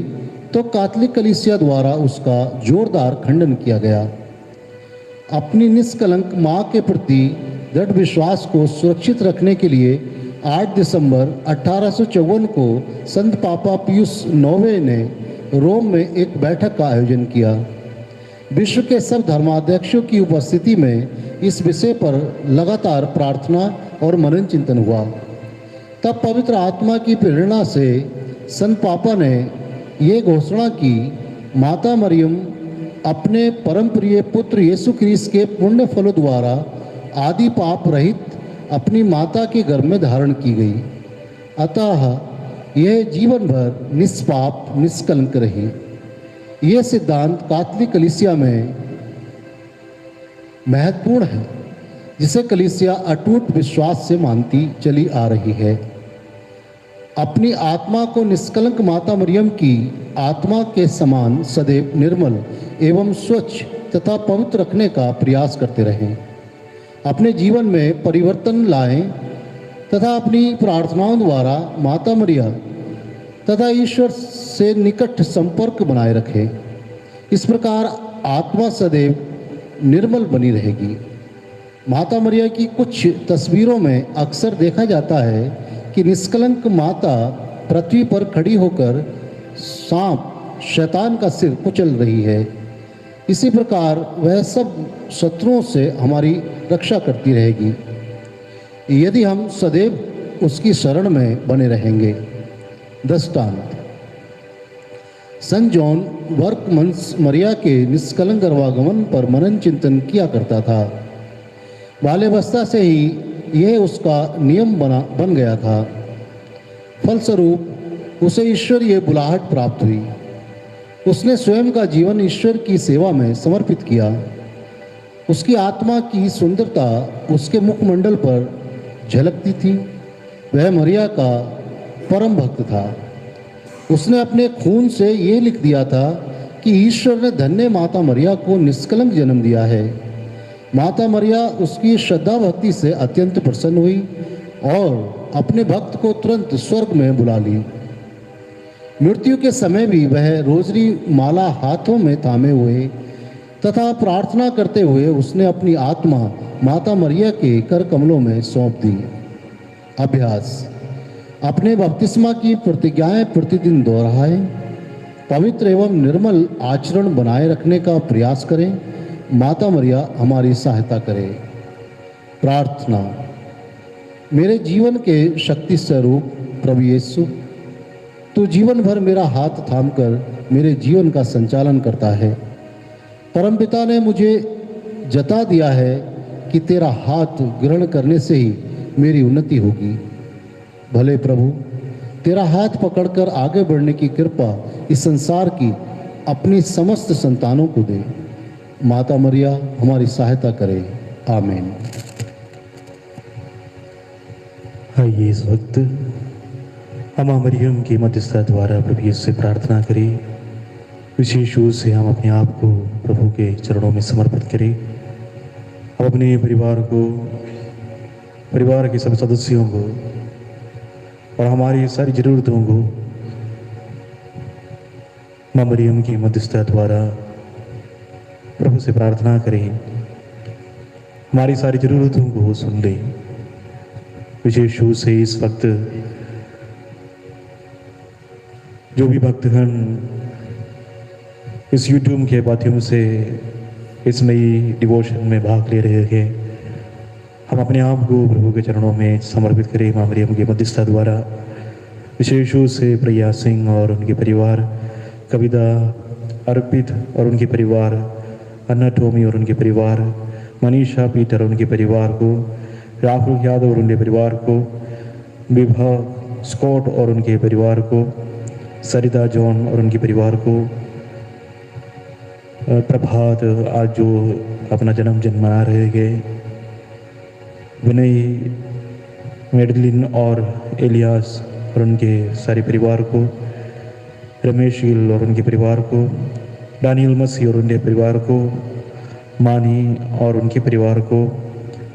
तो कैथोलिक कलीसिया द्वारा उसका जोरदार खंडन किया गया। अपनी निष्कलंक माँ के प्रति दृढ़ विश्वास को सुरक्षित रखने के लिए 8 दिसंबर 1854 को संत पापा पियुस 9वें ने रोम में एक बैठक का आयोजन किया। विश्व के सब धर्माध्यक्षों की उपस्थिति में इस विषय पर लगातार प्रार्थना और मनन चिंतन हुआ। तब पवित्र आत्मा की प्रेरणा से संत पापा ने ये घोषणा की, माता मरियम अपने परम प्रिय पुत्र यीशु ख्रीस्त के पुण्य फलों द्वारा आदि पाप रहित अपनी माता के गर्भ में धारण की गई, अतः यह जीवन भर निष्पाप निष्कलंक रही। यह सिद्धांत कैथोलिक कलीसिया में महत्वपूर्ण है, जिसे कलीसिया अटूट विश्वास से मानती चली आ रही है। अपनी आत्मा को निष्कलंक माता मरियम की आत्मा के समान सदैव निर्मल एवं स्वच्छ तथा पवित्र रखने का प्रयास करते रहें। अपने जीवन में परिवर्तन लाएं तथा अपनी प्रार्थनाओं द्वारा माता मरिया तथा ईश्वर से निकट संपर्क बनाए रखें। इस प्रकार आत्मा सदैव निर्मल बनी रहेगी। माता मरिया की कुछ तस्वीरों में अक्सर देखा जाता है कि निष्कलंक माता पृथ्वी पर खड़ी होकर सांप शैतान का सिर कुचल रही है। इसी प्रकार वह सब शत्रुओं से हमारी रक्षा करती रहेगी, यदि हम सदैव उसकी शरण में बने रहेंगे। दृष्टांत, संत जॉन वर्कमंस मरिया के निष्कलंक गर्भागमन पर मनन चिंतन किया करता था। बाल्यावस्था से ही यह उसका नियम बन गया था। फलस्वरूप उसे ईश्वरीय बुलाहट प्राप्त हुई। उसने स्वयं का जीवन ईश्वर की सेवा में समर्पित किया। उसकी आत्मा की सुंदरता उसके मुखमंडल पर झलकती थी। वह मरिया का परम भक्त था। उसने अपने खून से ये लिख दिया था कि ईश्वर ने धन्य माता मरिया को निष्कलंक जन्म दिया है। माता मरिया उसकी श्रद्धा भक्ति से अत्यंत प्रसन्न हुई और अपने भक्त को तुरंत स्वर्ग में बुला ली। मृत्यु के समय भी वह रोजरी माला हाथों में थामे हुए तथा प्रार्थना करते हुए उसने अपनी आत्मा माता मरिया के कर कमलों में सौंप दी। अभ्यास: अपने बपतिस्मा की प्रतिज्ञाएं प्रतिदिन दोहराएं, पवित्र एवं निर्मल आचरण बनाए रखने का प्रयास करें। माता मरिया हमारी सहायता करे। प्रार्थना: मेरे जीवन के शक्ति स्वरूप प्रभु यीशु, तू जीवन भर मेरा हाथ थामकर मेरे जीवन का संचालन करता है। परमपिता ने मुझे जता दिया है कि तेरा हाथ ग्रहण करने से ही मेरी उन्नति होगी। भले प्रभु, तेरा हाथ पकड़कर आगे बढ़ने की कृपा इस संसार की अपनी समस्त संतानों को दे। माता मरिया हमारी सहायता करे। आमीन। आइए इस वक्त हम मरियम की मध्यस्थता द्वारा प्रभु यीशु से प्रार्थना करें। विशेष रूप से हम अपने आप को प्रभु के चरणों में समर्पित करें। हम अपने परिवार को, परिवार के सब सदस्यों को और हमारी सारी ज़रूरतों को माँ मरियम की मध्यस्थता द्वारा प्रभु से प्रार्थना करें। हमारी सारी ज़रूरतों को वो सुन ले। विशेष रूप से इस वक्त जो भी भक्तगण इस यूट्यूब के माध्यम से इस नई डिवोशन में भाग ले रहे हैं, हम अपने आप को प्रभु के चरणों में समर्पित करें माँ मरियम की मध्यस्थता द्वारा। विशेष रूप से प्रिया सिंह और उनके परिवार, कविता, अर्पित और उनके परिवार, अन्ना टोमी और उनके परिवार, मनीषा पीटर और उनके परिवार को, राहुल यादव और उनके परिवार को, विभा स्कॉट और उनके परिवार को, सरिता जॉन और उनके परिवार को, प्रभात आज जो अपना जन्मदिन मना रहे हैं, विनय, मेडलिन और एलियास और उनके सारे परिवार को, रमेश गिल और उनके परिवार को, डानियल मसीह और उनके परिवार को, मानी और उनके परिवार को,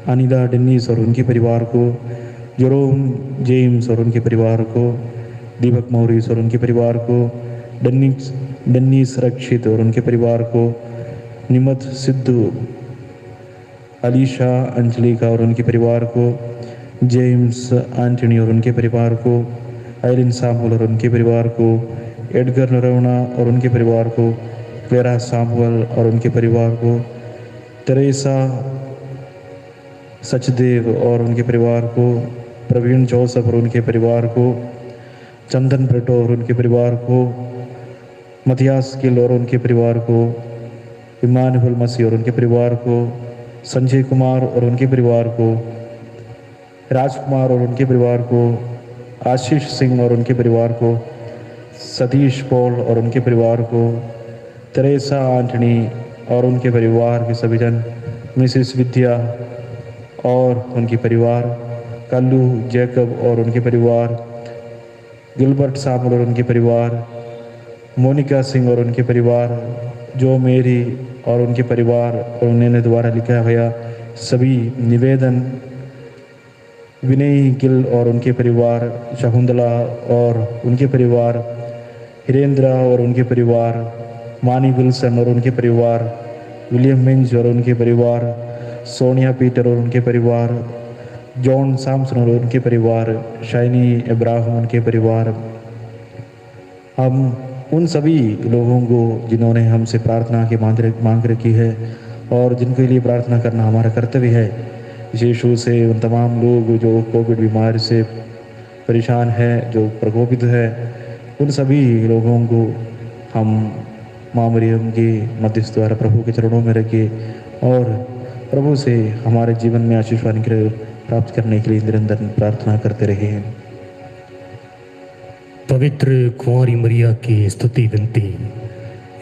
अनिला डेनिस और उनके परिवार को, जेरोम जेम्स और उनके परिवार को, दीपक मौरिस और उनके परिवार को, डन्नीस रक्षित और उनके परिवार को, निमत सिद्धू, अलीशा अंजलिका और उनके परिवार को, जेम्स एंटनी और उनके परिवार को, आयरिन सामुअल और उनके परिवार को, एडगर नरवना और उनके परिवार को, क्लेरा सामुअल और उनके परिवार को, तेरेसा सचदेव और उनके परिवार को, प्रवीण जोसफ और उनके परिवार को, चंदन ब्रेटो और उनके परिवार को, मथियास गिल और उनके परिवार को, इमानुअल मसीह और उनके परिवार को, संजय कुमार और उनके परिवार को, राजकुमार और उनके परिवार को, आशीष सिंह और उनके परिवार को, सतीश पॉल और उनके परिवार को, तेरेसा एंटनी और उनके परिवार के सभी जन, मिसेस विद्या और उनके परिवार, कल्लू जैकब और उनके परिवार, गिलबर्ट सामुअल और उनके परिवार, मोनिका सिंह और उनके परिवार, जो मेरी और उनके परिवार और उन्होंने द्वारा लिखा गया सभी निवेदन, विनय गिल और उनके परिवार, शकुंतला और उनके परिवार, हिरेंद्रा और उनके परिवार, मानी विल्सन और उनके परिवार, विलियम मिंज और उनके परिवार, सोनिया पीटर और उनके परिवार, जॉन सैमसन और उनके परिवार, शाइनी इब्राहिम उनके परिवार। हम उन सभी लोगों को जिन्होंने हमसे प्रार्थना की मांग रखी है और जिनके लिए प्रार्थना करना हमारा कर्तव्य है, विशेष रूप से उन तमाम लोग जो कोविड बीमारी से परेशान है, जो प्रकोपित है, उन सभी लोगों को हम माँ मरियम के मध्यस्थ द्वारा प्रभु के चरणों में रखे और प्रभु से हमारे जीवन में आशीष अनुग्रह प्राप्त करने के लिए निरंतर प्रार्थना करते रहे हैं। पवित्र कुंवारी मरिया की स्तुति विनती।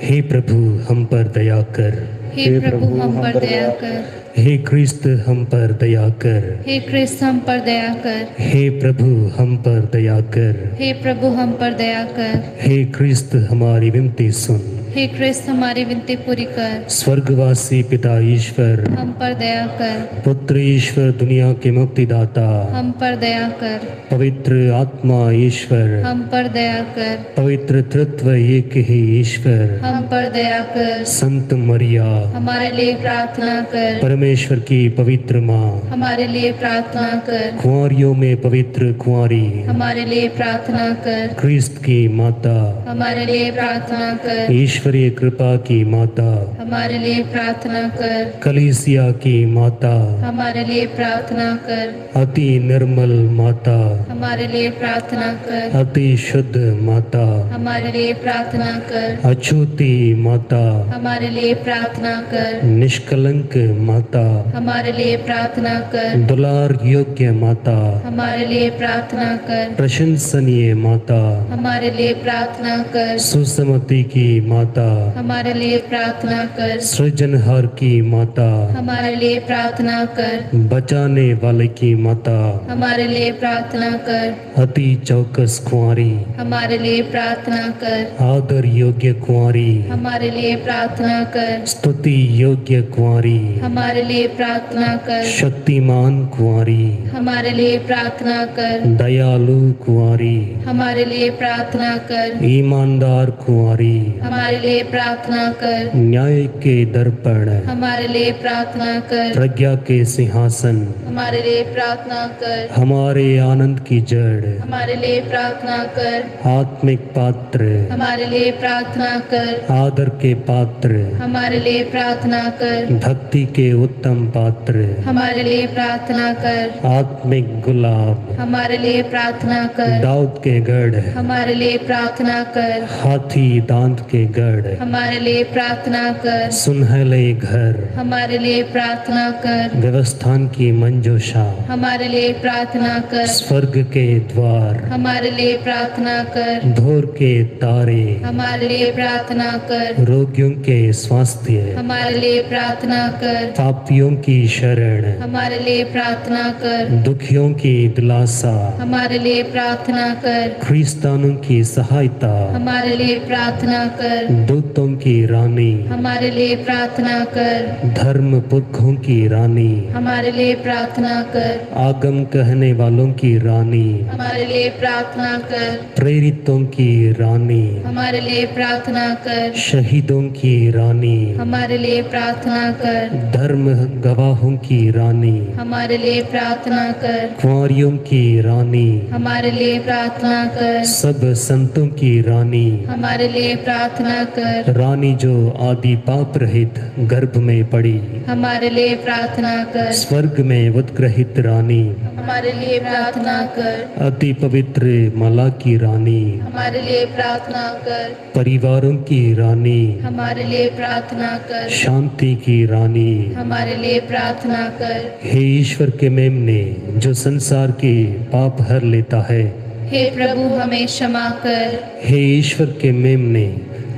हे प्रभु हम पर दया कर, हे प्रभु हम पर दया कर, हे क्रिस्त हम पर दया कर, हे क्रिस्त हम पर दया कर, हे प्रभु हम पर दया कर, हे प्रभु हम पर दया कर, हे क्रिस्त हमारी विनती सुन, हे क्रिस्त हमारी विनती पूरी कर, स्वर्गवासी पिता ईश्वर, हम पर दया कर, पुत्र ईश्वर दुनिया के मुक्तिदाता, हम पर दया कर, पवित्र आत्मा ईश्वर, हम पर दया कर, पवित्र तत्व एक ही ईश्वर, हम पर दया कर, संत मरिया, हमारे लिए प्रार्थना कर, परमेश्वर की पवित्र माँ, हमारे लिए प्रार्थना कर, कुंवारियों में पवित्र कुंवारी, हमारे लिए प्रार्थना कर, क्रिस्त की माता, हमारे लिए प्रार्थना कर, ईश्वरीय कृपा की माता, हमारे लिए प्रार्थना कर, कलीसिया की माता, हमारे लिए प्रार्थना कर, अति निर्मल माता, हमारे लिए प्रार्थना कर, अति शुद्ध माता, हमारे लिए प्रार्थना कर, अछूती माता, हमारे लिए प्रार्थना कर, निष्कलंक माता, हमारे लिए प्रार्थना कर, दुलार योग्य माता, हमारे लिए प्रार्थना कर, प्रशंसनीय माता, हमारे लिए प्रार्थना कर, सुसमति की माता, हमारे लिए प्रार्थना कर, सृजनहार की माता, हमारे लिए प्रार्थना कर, बचाने वाले की माता, हमारे लिए प्रार्थना कर, अति चौकस कुंवारी, हमारे लिए प्रार्थना कर, आदर योग्य कुंवारी, हमारे लिए प्रार्थना कर, स्तुति योग्य कुंवारी, हमारे लिए प्रार्थना कर, शक्तिमान कुंवारी, हमारे लिए प्रार्थना कर, दयालु कुंवारी, हमारे लिए प्रार्थना कर, ईमानदार कुंवारी, हमारे लिए प्रार्थना कर, न्याय के दर्पण, हमारे लिए प्रार्थना कर, प्रज्ञा के सिंहासन, हमारे लिए प्रार्थना कर, हमारे आनंद की जड़, हमारे लिए प्रार्थना कर, आत्मिक पात्र, हमारे लिए प्रार्थना कर, आदर के पात्र, हमारे लिए प्रार्थना कर, भक्ति के उत्तम पात्र, हमारे लिए प्रार्थना कर, आत्मिक गुलाब, हमारे लिए प्रार्थना कर, दाऊद के गढ़, हमारे लिए प्रार्थना कर, हाथी दांत के गढ़, हमारे लिए प्रार्थना कर, सुनहले घर, हमारे लिए प्रार्थना कर, व्यवस्थान की मंजोशा, हमारे लिए प्रार्थना कर, स्वर्ग के द्वार, हमारे लिए प्रार्थना कर, भोर के तारे, हमारे लिए प्रार्थना कर, रोगियों के स्वास्थ्य, हमारे लिए प्रार्थना कर, पापियों की शरण, हमारे लिए प्रार्थना कर, दुखियों की दिलासा, हमारे लिए प्रार्थना कर, ख्रिस्तानों की सहायता, हमारे लिए प्रार्थना कर, दूतों की रानी, हमारे लिए प्रार्थना कर, धर्म पुरखों की रानी, हमारे लिए प्रार्थना कर, आगम कहने वालों की रानी, हमारे लिए प्रार्थना कर, प्रेरितों की रानी, हमारे लिए प्रार्थना कर, शहीदों की रानी, हमारे लिए प्रार्थना कर, धर्म गवाहों की रानी, हमारे लिए प्रार्थना कर, कुंवारियों की रानी, हमारे लिए प्रार्थना कर, सब संतों की रानी, हमारे लिए प्रार्थना कर, रानी जो आदि पाप रहित गर्भ में पड़ी, हमारे लिए प्रार्थना कर, स्वर्ग में उत्ग्रहित रानी, हमारे लिए प्रार्थना कर, अति पवित्र मला की रानी, हमारे लिए प्रार्थना कर, परिवारों की रानी, हमारे लिए प्रार्थना कर, शांति की रानी, हमारे लिए प्रार्थना कर, हे ईश्वर के मेमने जो संसार के पाप हर लेता है, हे प्रभु हमें क्षमा कर, हे ईश्वर के मेमने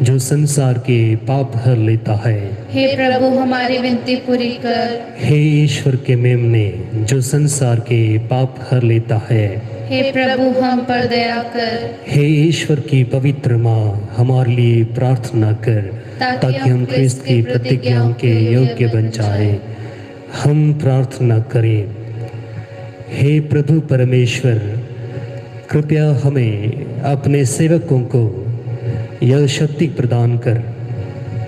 जो संसार के पाप हर लेता है, हे प्रभु हमारी विनती पूरी कर, हे ईश्वर के मेमने जो संसार के पाप हर लेता है, हे प्रभु हम पर दया कर, हे ईश्वर की पवित्र माँ हमारे लिए प्रार्थना कर ताकि हम क्रिस्त की प्रतिज्ञाओं के योग्य बन जाए। हम प्रार्थना करें। हे प्रभु परमेश्वर, कृपया हमें अपने सेवकों को यह शक्ति प्रदान कर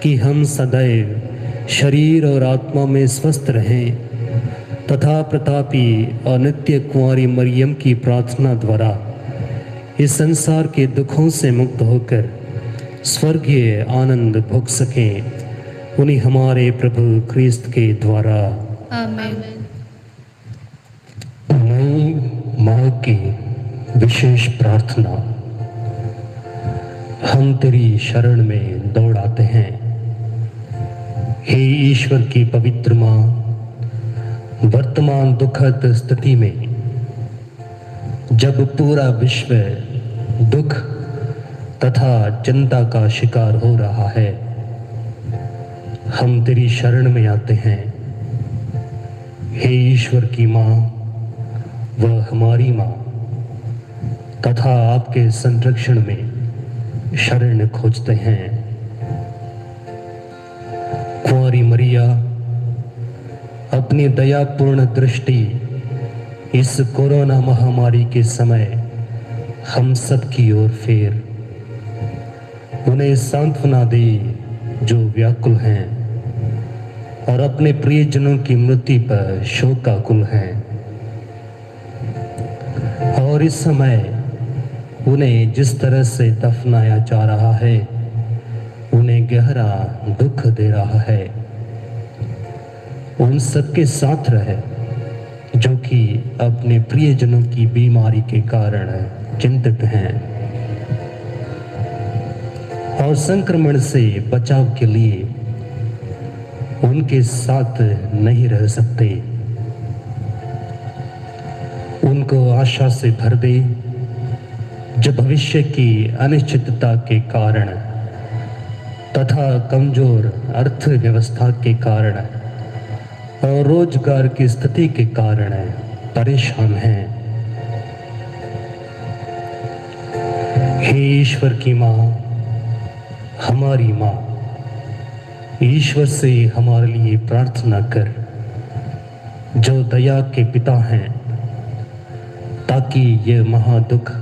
कि हम सदैव शरीर और आत्मा में स्वस्थ रहें तथा प्रतापी और नित्य कुंवारी मरियम की प्रार्थना द्वारा इस संसार के दुखों से मुक्त होकर स्वर्गीय आनंद भोग सकें। उन्हीं हमारे प्रभु क्रिस्त के द्वारा। आमीन। नई माँ की विशेष प्रार्थना। हम तेरी शरण में दौड़ आते हैं। हे ईश्वर की पवित्र माँ, वर्तमान दुखद स्थिति में जब पूरा विश्व दुख तथा चिंता का शिकार हो रहा है, हम तेरी शरण में आते हैं। हे ईश्वर की माँ, वह हमारी माँ तथा आपके संरक्षण में शरण खोजते हैं। हमारी मरिया अपनी दयापूर्ण दृष्टि इस कोरोना महामारी के समय हम सब की ओर फेर उन्हें सांत्वना दे जो व्याकुल हैं और अपने प्रियजनों की मृत्यु पर शोकाकुल हैं। और इस समय उन्हें जिस तरह से दफनाया जा रहा है उन्हें गहरा दुख दे रहा है। उन सबके साथ रहे जो कि अपने प्रियजनों की बीमारी के कारण चिंतित हैं और संक्रमण से बचाव के लिए उनके साथ नहीं रह सकते। उनको आशा से भर दे जो भविष्य की अनिश्चितता के कारण तथा कमजोर अर्थव्यवस्था के कारण और रोजगार की स्थिति के कारण परेशान हैं। हे ईश्वर की माँ, हमारी माँ, ईश्वर से हमारे लिए प्रार्थना कर जो दया के पिता हैं, ताकि ये महादुख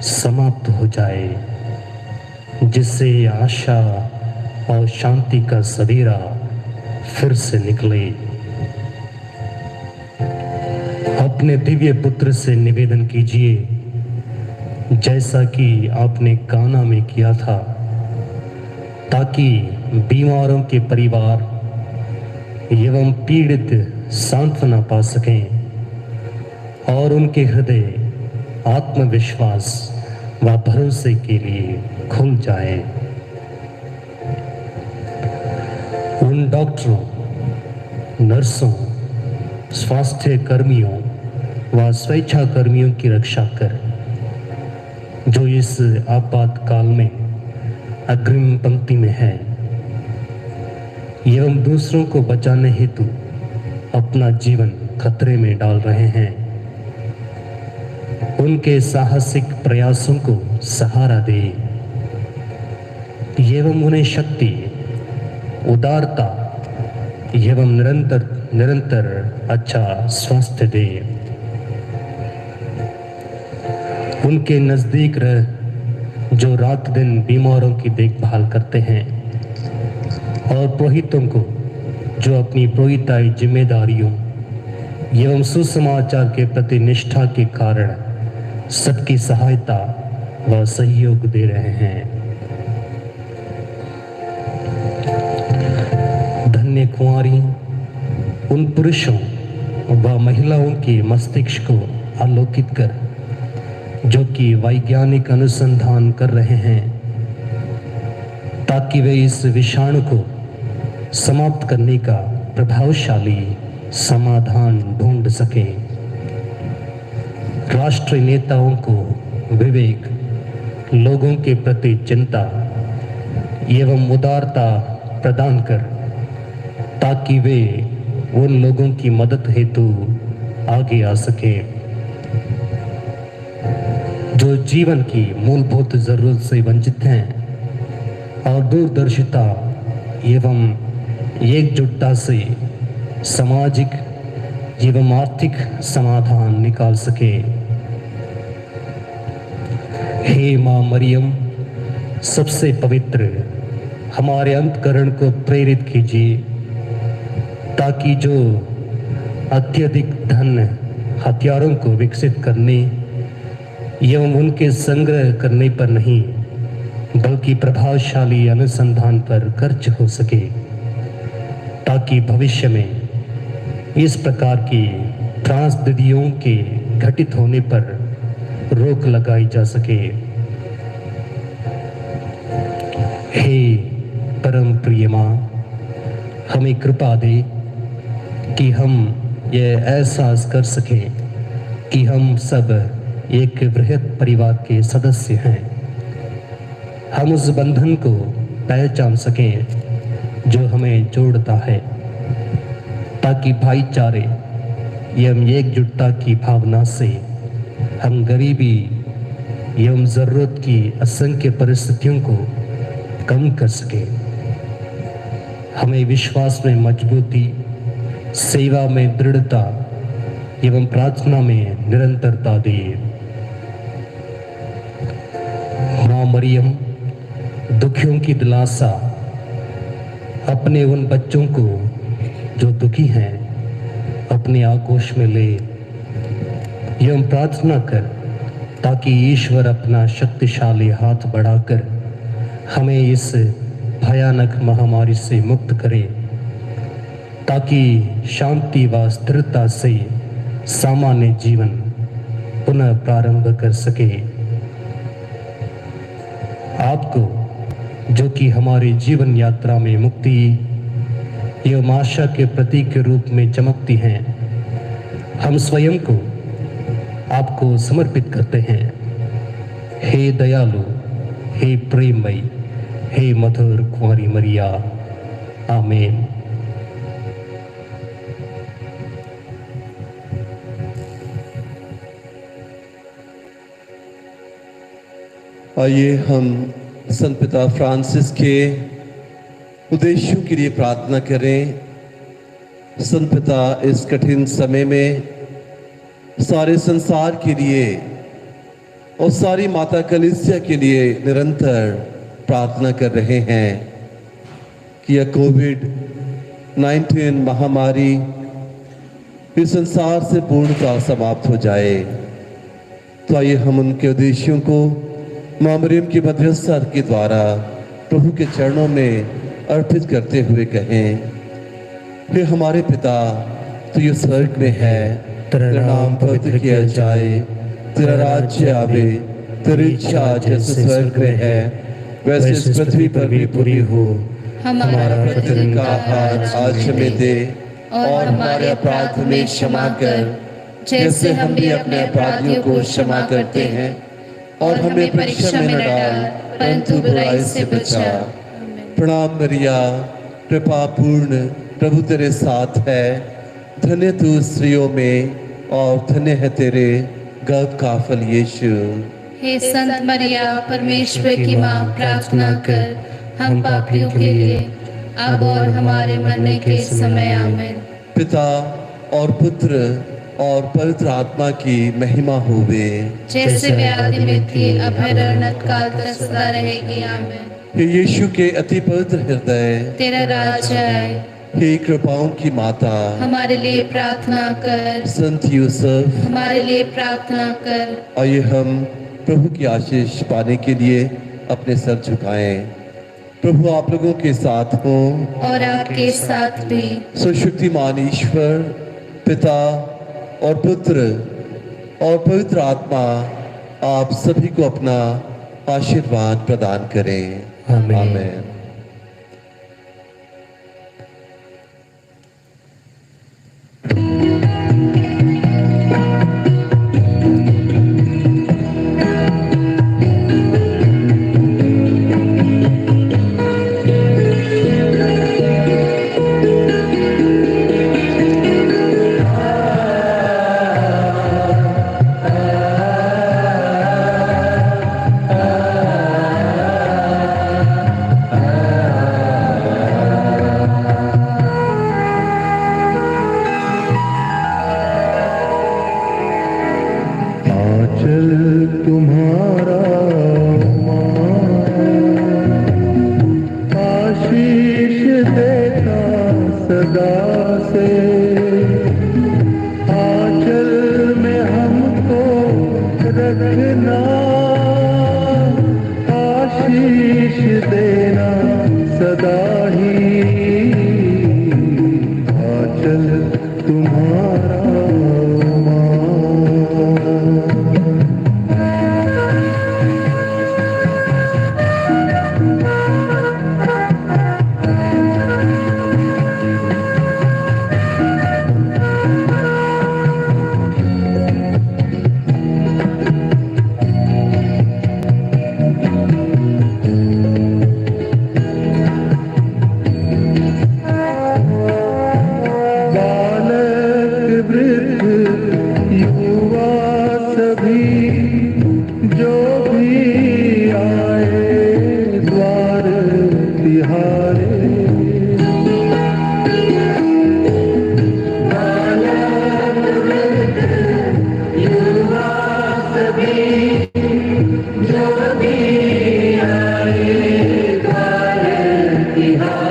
समाप्त हो जाए, जिससे आशा और शांति का सवेरा फिर से निकले। अपने दिव्य पुत्र से निवेदन कीजिए, जैसा कि आपने काना में किया था, ताकि बीमारों के परिवार एवं पीड़ित सांत्वना पा सकें और उनके हृदय आत्मविश्वास व भरोसे के लिए खुल जाए। उन डॉक्टरों, नर्सों, स्वास्थ्य कर्मियों व स्वेच्छा कर्मियों की रक्षा कर जो इस आपातकाल में अग्रिम पंक्ति में है एवं दूसरों को बचाने हेतु अपना जीवन खतरे में डाल रहे हैं। उनके साहसिक प्रयासों को सहारा दे एवं उन्हें शक्ति, उदारता एवं निरंतर अच्छा स्वास्थ्य दे। उनके नजदीक रह जो रात दिन बीमारों की देखभाल करते हैं और पुरोहितों को जो अपनी पुरोहिताई जिम्मेदारियों एवं सुसमाचार के प्रति निष्ठा के कारण सबकी सहायता व सहयोग दे रहे हैं। धन्य कुंवारी उन पुरुषों व महिलाओं के मस्तिष्क को आलोकित कर जो कि वैज्ञानिक अनुसंधान कर रहे हैं, ताकि वे इस विषाणु को समाप्त करने का प्रभावशाली समाधान ढूंढ सकें। राष्ट्रीय नेताओं को विवेक, लोगों के प्रति चिंता एवं उदारता प्रदान कर, ताकि वे उन लोगों की मदद हेतु आगे आ सकें जो जीवन की मूलभूत जरूरत से वंचित हैं और दूरदर्शिता एवं एकजुटता से सामाजिक एवं आर्थिक समाधान निकाल सके। हे माँ मरियम, सबसे पवित्र, हमारे अंतकरण को प्रेरित कीजिए, ताकि जो अत्यधिक धन हथियारों को विकसित करने एवं उनके संग्रह करने पर नहीं बल्कि प्रभावशाली अनुसंधान पर खर्च हो सके, ताकि भविष्य में इस प्रकार की त्रासदियों के घटित होने पर रोक लगाई जा सके। हे परम प्रिय माँ, हमें कृपा दे कि हम यह एहसास कर सकें कि हम सब एक बृहद परिवार के सदस्य हैं। हम उस बंधन को पहचान सकें जो हमें जोड़ता है, ताकि भाईचारे एवं एकजुटता की भावना से हम गरीबी एवं जरूरत की असंख्य परिस्थितियों को कम कर सकें। हमें विश्वास में मजबूती, सेवा में दृढ़ता एवं प्रार्थना में निरंतरता दे। माँ मरियम दुखियों की दिलासा अपने उन बच्चों को जो दुखी हैं अपने आगोश में ले, एवं प्रार्थना कर ताकि ईश्वर अपना शक्तिशाली हाथ बढ़ाकर हमें इस भयानक महामारी से मुक्त करे, ताकि शांति व स्थिरता से सामान्य जीवन पुनः प्रारंभ कर सके। आपको जो कि हमारी जीवन यात्रा में मुक्ति एवं आशा के प्रतीक के रूप में चमकती हैं, हम स्वयं को आपको समर्पित करते हैं। हे दयालु, हे प्रेममयी, हे मधुर कुंवारी मरिया। आमीन। आइए हम संत पिता फ्रांसिस के उद्देश्यों के लिए प्रार्थना करें। संत पिता इस कठिन समय में सारे संसार के लिए और सारी माता कलीसिया के लिए निरंतर प्रार्थना कर रहे हैं कि यह कोविड-19 महामारी इस संसार से पूर्णतः समाप्त हो जाए। तो आइए हम उनके उद्देश्यों को माँ मरियम की मध्यस्थता के द्वारा प्रभु के चरणों में अर्पित करते हुए कहें। हे हमारे पिता, तू ये स्वर्ग में है, तेरा नाम पवित्र किया जाए, तेरा राज्य आवे, तेरी इच्छा जैसे स्वर्ग में है वैसे इस पृथ्वी पर भी पूरी हो। हमारा प्रतिदिन का आहार आज हमें दे और हमारे अपराध हमें क्षमा कर, जैसे हम भी अपने अपराधियों को क्षमा करते हैं, और हमें परीक्षा में न डाल परंतु बुराई से बचा। प्रणाम मरिया, कृपा पूर्ण, प्रभु तेरे साथ है। धन्य तू स्त्रियों में और धन्य है तेरे गर्भ का फल यीशु। हे संत मरिया, परमेश्वर की माँ, प्रार्थना कर हम पापियों के लिए अब और हमारे मरने के समय। आमीन। पिता और पुत्र और पवित्र आत्मा की महिमा होवे, जैसे वे आदि में थी अब अनंत काल तक सदा रहेगी। आमीन। हे यीशु के अति पवित्र हृदय, तेरा राज्य आए, हे कृपाओं की माता, हमारे लिए प्रार्थना कर। संत यूसुफ, हमारे लिए प्रार्थना कर। आइए हम प्रभु की आशीष पाने के लिए अपने सर झुकाएं। प्रभु आप लोगों के साथ हो और आपके साथ भी। सर्वशक्तिमान ईश्वर पिता और पुत्र और पवित्र आत्मा आप सभी को अपना आशीर्वाद प्रदान करें। आमीन। आमीन। मसीहा